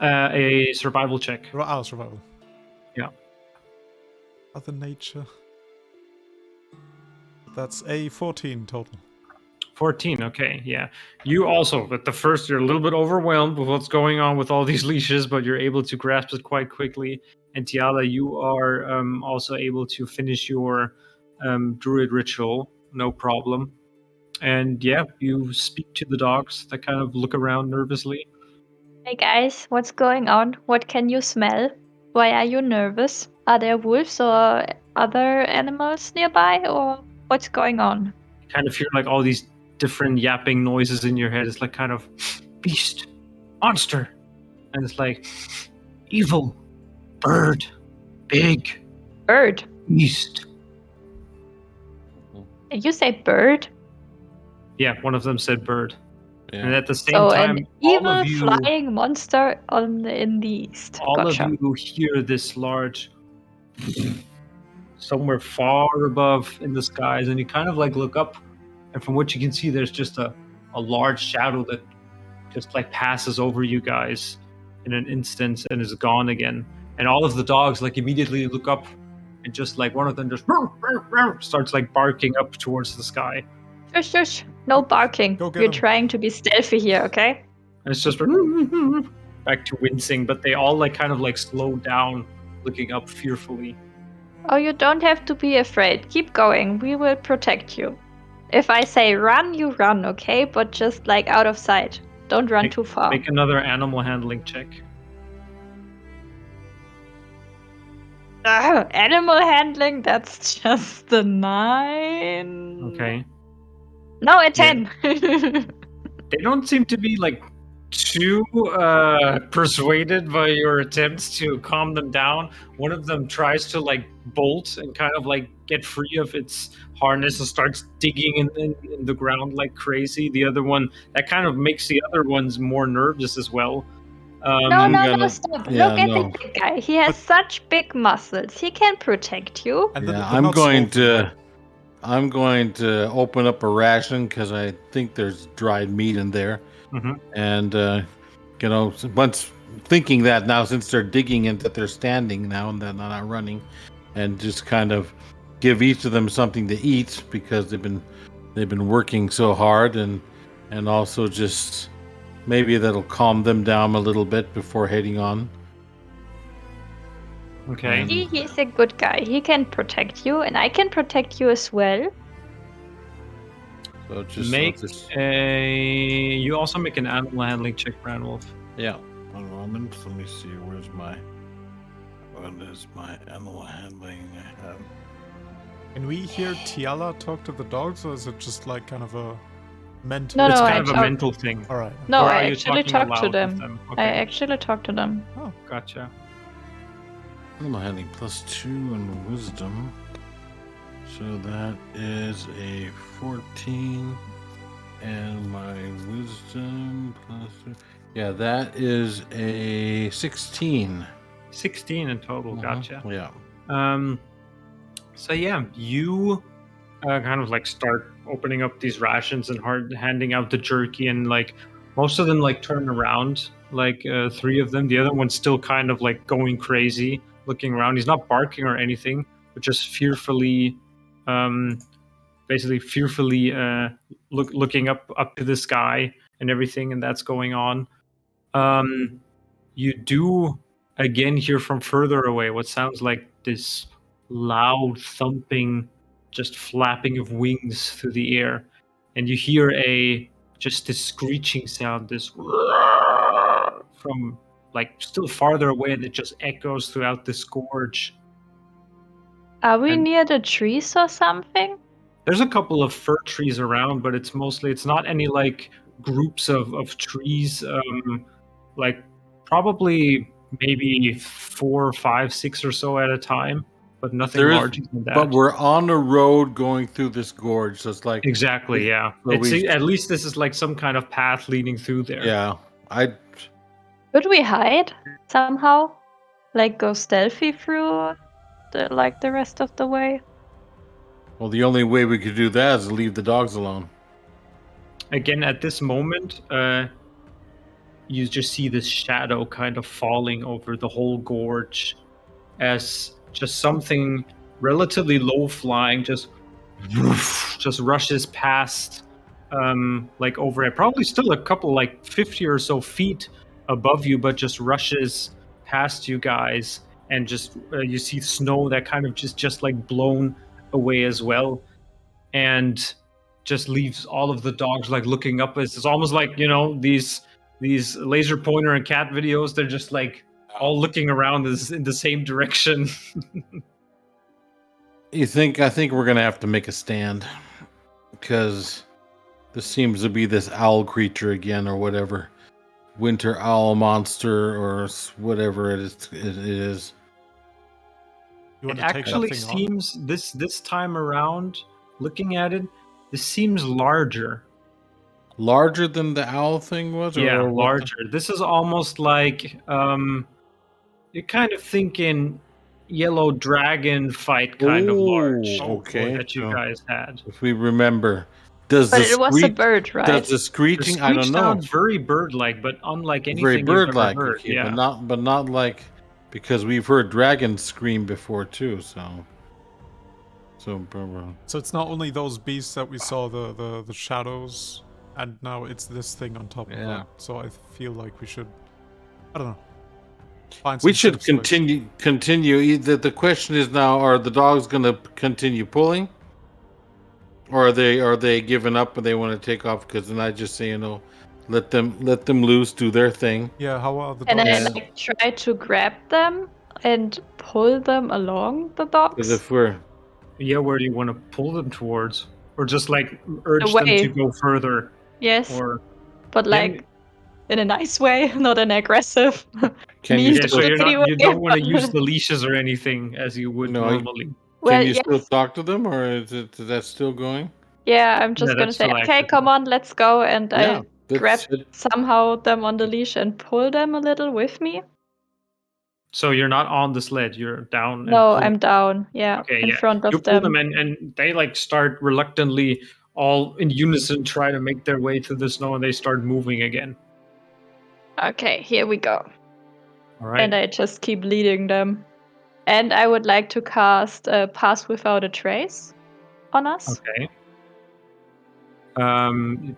A survival check. Oh, survival. Yeah. Other nature. That's a 14 total. 14, okay, yeah. You also, at the first, you're a little bit overwhelmed with what's going on with all these leashes, but you're able to grasp it quite quickly. And Tiala, you are also able to finish your druid ritual, no problem. And yeah, you speak to the dogs that kind of look around nervously. Hey guys, what's going on? What can you smell? Why are you nervous? Are there wolves or other animals nearby, or what's going on? You kind of hear like all these different yapping noises in your head. It's like kind of beast, monster, and it's like evil, bird, big, Bird. beast. Did you say bird? Yeah, one of them said bird. Yeah. And at the same So time, an all evil of you, flying monster in the east. all Gotcha. of you hear this large, somewhere far above in the skies, and you kind of like look up, and from what you can see, there's just a large shadow that just like passes over you guys in an instant and is gone again. And all of the dogs like immediately look up, and just like one of them just starts like barking up towards the sky. Shush, shush. No barking. Go get You're 'em. trying to be stealthy here, okay? And it's just back to wincing, but they all like kind of like slow down, looking up fearfully. Oh, you don't have to be afraid. Keep going. We will protect you. If I say run, you run, okay? But just like out of sight. Don't run too far. Make another animal handling check. Animal handling, that's just a 9. Okay. No, a 10. They don't seem to be like too persuaded by your attempts to calm them down. One of them tries to like bolt and kind of like get free of its harness and starts digging in the ground like crazy. The other one, that kind of makes the other ones more nervous as well. No, stop. yeah, Look at no. the big guy. He has such big muscles. He can protect you. And Yeah, they're I'm not going slow. to. I'm going to open up a ration because I think there's dried meat in there, Mhm. and once thinking that now, since they're digging and that they're standing now and they're not running, and just kind of give each of them something to eat because they've been working so hard, and also just maybe that'll calm them down a little bit before heading on. Okay. And- He's a good guy. He can protect you, and I can protect you as well. So just Make just you also make an animal handling check, Branwolf. yeah. One moment. Let me see. What is my animal handling? I have. Can we hear Tiala talk to the dogs, or is it just like kind of a mental? No, It's no, kind of a I- mental thing. All right. No, Or I are you actually talking talked to aloud with them. Okay. I actually talked to them. Gotcha. Animal handling +2 and wisdom. So that is a 14. And my wisdom +2. Yeah, that is a 16. 16 in total. Gotcha. Yeah. So yeah, you kind of like start opening up these rations and handing out the jerky, and like most of them like turn around, like 3 of them. The other one's still kind of like going crazy, looking around. He's not barking or anything, but just fearfully, basically fearfully looking up to the sky and everything, and that's going on. You do again hear from further away what sounds like this loud thumping, just flapping of wings through the air, and you hear just this screeching sound, this from like still farther away, and it just echoes throughout this gorge. Are we And- near the trees or something? There's a couple of fir trees around, but it's not any like groups of trees. Like probably maybe 4, 5, 6 or so at a time, but nothing There is- larger than that. But we're on a road going through this gorge, so it's like Exactly, yeah. So At least this is like some kind of path leading through there. yeah. Could we hide somehow? Like go stealthy through the rest of the way? Well, the only way we could do that is to leave the dogs alone. Again, at this moment, you just see this shadow kind of falling over the whole gorge as just something relatively low flying just rushes past like overhead, probably still a couple, like 50 or so feet above you, but just rushes past you guys, and just you see snow that kind of just like blown away as well, and just leaves all of the dogs like looking up. It's almost like, you know, these laser pointer and cat videos. They're just like all looking around in the same direction. I think we're gonna have to make a stand, because this seems to be this owl creature again, or whatever, winter owl monster, or whatever it is. You It want to take that actually thing on? seems this time around, looking at it, this seems larger. Larger than the owl thing was, or Yeah, what larger. This is almost like you're kind of thinking yellow dragon fight kind of large Okay. that you So, guys had. if we remember, does But the it was a screech? bird, right? Does the The screeching? I screech don't know. sounds very bird-like, but unlike Very anything you've ever bird-like, heard. okay, Yeah. but not like, because we've heard dragons scream before too. So. So it's not only those beasts that we saw, the shadows, and now it's this thing on top of Yeah. that. So I feel like we should, I don't know, find We some should safe space. continue. The question is now: are the dogs going to continue pulling, or are they giving up and they want to take off? Because then I just say, let them loose, do their thing. Yeah, how are the Can dogs? I like try to grab them and pull them along the Because dogs? if we're Yeah, where do you want to pull them towards? Or just like urge them Away. to go further? Yes, Or but like in a nice way, not an aggressive. Can mean you yeah, still, so you way, don't want to but- use the leashes or anything as you would No, normally. Well, can you yes. still talk to them, or is that still going? Yeah, I'm just Yeah, gonna that's say, still okay, active. come on, let's go, and Yeah, I that's grab it. somehow them on the leash and pull them a little with me. So you're not on the sled, you're down and No, pulling. I'm down. Yeah, Okay, in yeah. front You of pull them. them, and they like start reluctantly, all in unison, try to make their way through the snow, and they start moving again. Okay, here we go. All right. And I just keep leading them. And I would like to cast Pass Without a Trace on us. Okay.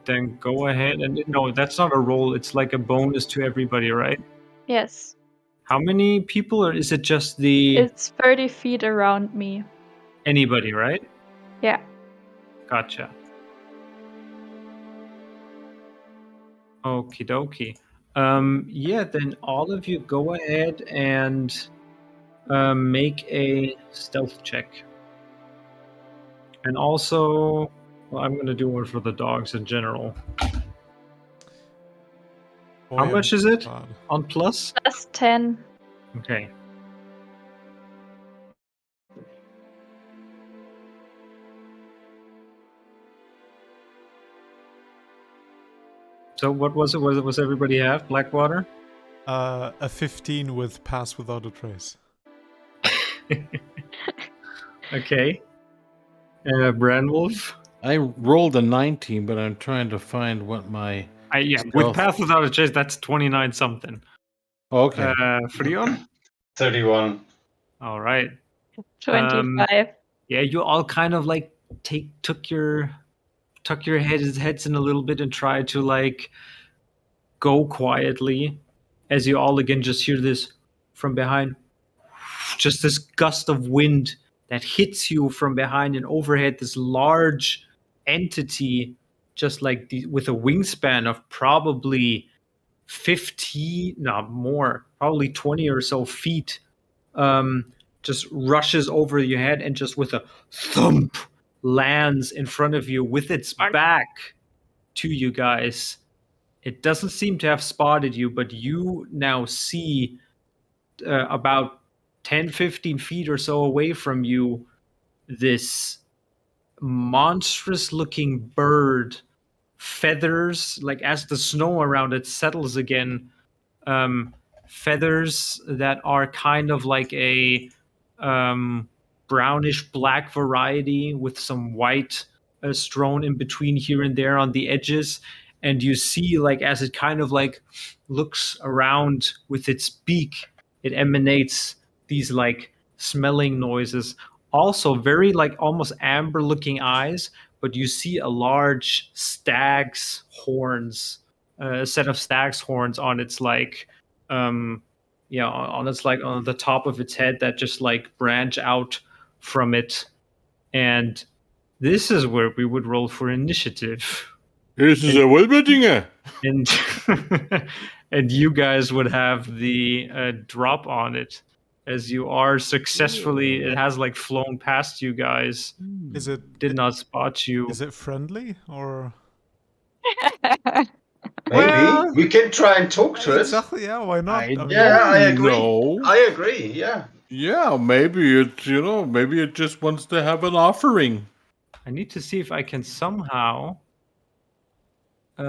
Then go ahead and no, that's not a roll. It's like a bonus to everybody, right? Yes. How many people, or is it just the It's 30 feet around me. anybody, right? Yeah. Gotcha. Okie dokie. Yeah, then all of you go ahead and make a stealth check. And also, well, I'm gonna do one for the dogs in general. How Boy, much I'm is it bad. on plus? Plus 10. Okay. So what was it? Was everybody have Blackwater? A 15 with Pass Without a Trace. Okay. Brandwolf? I rolled a 19, but I'm trying to find what my. Yeah, Stealth. with Path Without a Trace, that's 29 something. Oh, okay. Freon? 31. All right. 25. Yeah, you all kind of like tuck your heads in a little bit and try to like go quietly, as you all again just hear this from behind, just this gust of wind that hits you from behind, and overhead this large entity, just like with a wingspan of probably 15, no more, probably 20 or so feet, just rushes over your head and just with a thump lands in front of you with its back to you guys. It doesn't seem to have spotted you, but you now see about 10, 15 feet or so away from you this monstrous looking bird, feathers, like as the snow around it settles again, feathers that are kind of like a brownish black variety with some white strewn in between here and there on the edges. And you see, like, as it kind of like looks around with its beak, it emanates these like smelling noises. Also, very like almost amber looking eyes, but you see a large stag's horns, a set of stag's horns on its like, on its like on the top of its head that just like branch out from it, and this is where we would roll for initiative. This is a Wilberdinger. And and you guys would have the drop on it as you are successfully. It has like flown past you guys. Is it Did not spot you. Is it friendly or? Maybe Well- we can try and talk to it. Exactly. Yeah. Why not? I mean, Yeah, I agree. No. I agree. Yeah. Yeah, maybe it just wants to have an offering. I need to see if I can somehow. Give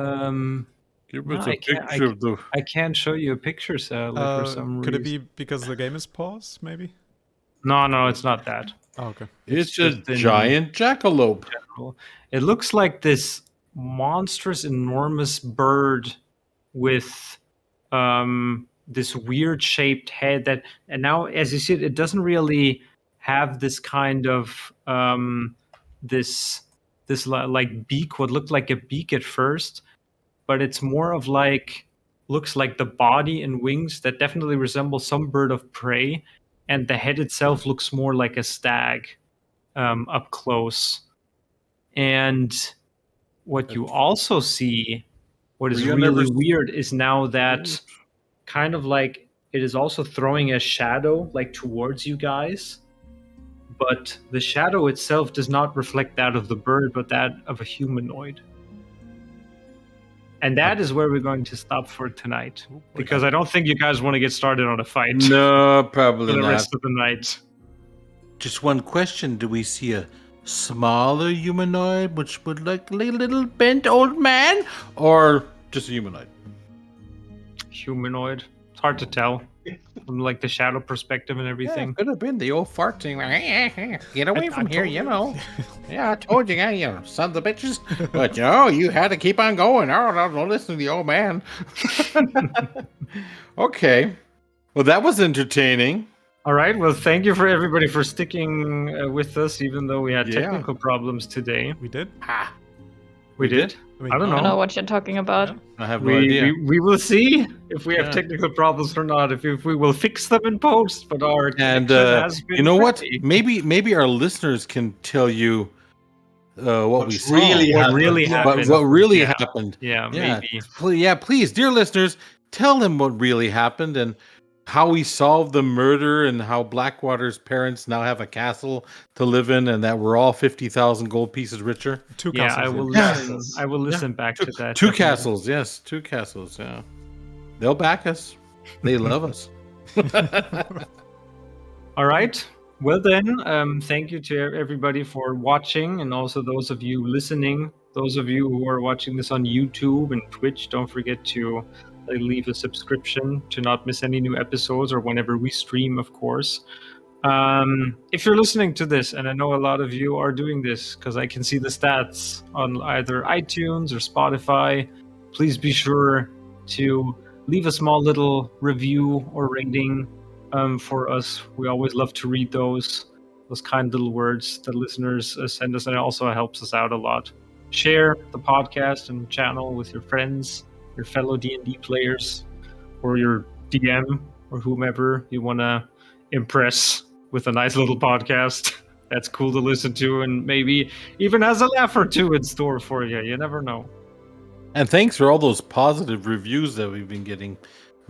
No, us a I can't- picture of the. I can't show you a picture, sadly, for some reason. could it be because the game is paused? Maybe. No, it's not that. Oh, okay. It's a just in giant jackalope. general. It looks like this monstrous, enormous bird with this weird shaped head that, and now as you see it doesn't really have this kind of this like beak, what looked like a beak at first, but it's more of like, looks like the body and wings that definitely resemble some bird of prey, and the head itself looks more like a stag up close. And what you also see, what is Well, you really never- weird, is now that kind of like it is also throwing a shadow like towards you guys, but the shadow itself does not reflect that of the bird, but that of a humanoid. And that is where we're going to stop for tonight, because I don't think you guys want to get started on a fight No, for probably the not. rest of the night. Just one question: do we see a smaller humanoid, which would look like a little bent old man, or just a humanoid? Humanoid. It's hard to tell from like the shadow perspective and everything. Could have been the old farting. Get away from here, told you you. know. Yeah, I told you, you sons of bitches. But you had to keep on going. Oh, no, don't listen to the old man. Okay. Well, that was entertaining. All right. Well, thank you for everybody for sticking with us, even though we had Yeah. technical problems today. We did. Ha! We did. I mean, I don't I don't know know. what you're talking about. I have no idea. We will see if we have Yeah. technical problems or not. If we will fix them in post, but our And connection has been you know what? crappy. Maybe our listeners can tell you what we What's saw. really What happened. really But happened? what really Yeah. happened. Yeah, Yeah, maybe. please, dear listeners, tell them what really happened and how we solved the murder and how Blackwater's parents now have a castle to live in and that we're all 50,000 gold pieces richer. Two Yeah, castles. I will Yeah. listen. I will listen back to that. Two definitely. castles, yes, two castles, yeah. They'll back us. They love us. All right. Well then, thank you to everybody for watching, and also those of you listening. Those of you who are watching this on YouTube and Twitch, don't forget to leave a subscription to not miss any new episodes or whenever we stream, of course. If you're listening to this, and I know a lot of you are doing this because I can see the stats on either iTunes or Spotify, please be sure to leave a small little review or rating for us. We always love to read those kind little words that listeners send us, and it also helps us out a lot. Share the podcast and channel with your friends, your fellow D&D players, or your DM, or whomever you want to impress with a nice little podcast that's cool to listen to, and maybe even has a laugh or two in store for you. You never know. And thanks for all those positive reviews that we've been getting,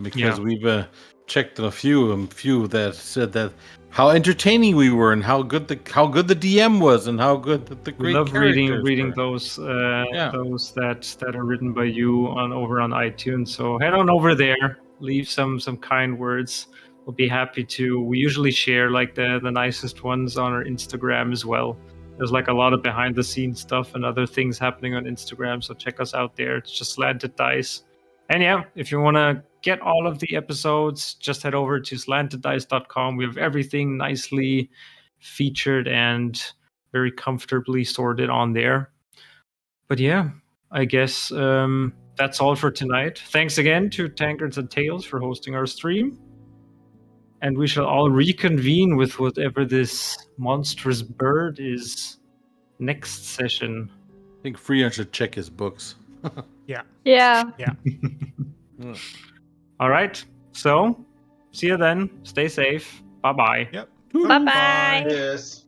because Yeah. we've checked a few that said that how entertaining we were and how good the DM was and how good the We great love reading characters were. those that are written by you over on iTunes. So head on over there, leave some kind words. We'll be happy to. We usually share like the nicest ones on our Instagram as well. There's like a lot of behind the scenes stuff and other things happening on Instagram, so check us out there. It's just Slanted Dice. And yeah, if you want to get all of the episodes, just head over to slanteddice.com. We have everything nicely featured and very comfortably sorted on there. But yeah, I guess that's all for tonight. Thanks again to Tankards and Tales for hosting our stream. And we shall all reconvene with whatever this monstrous bird is next session. I think Freon should check his books. Yeah. Yeah. All right. So, see you then. Stay safe. Bye bye. Yep. Bye bye. Yes.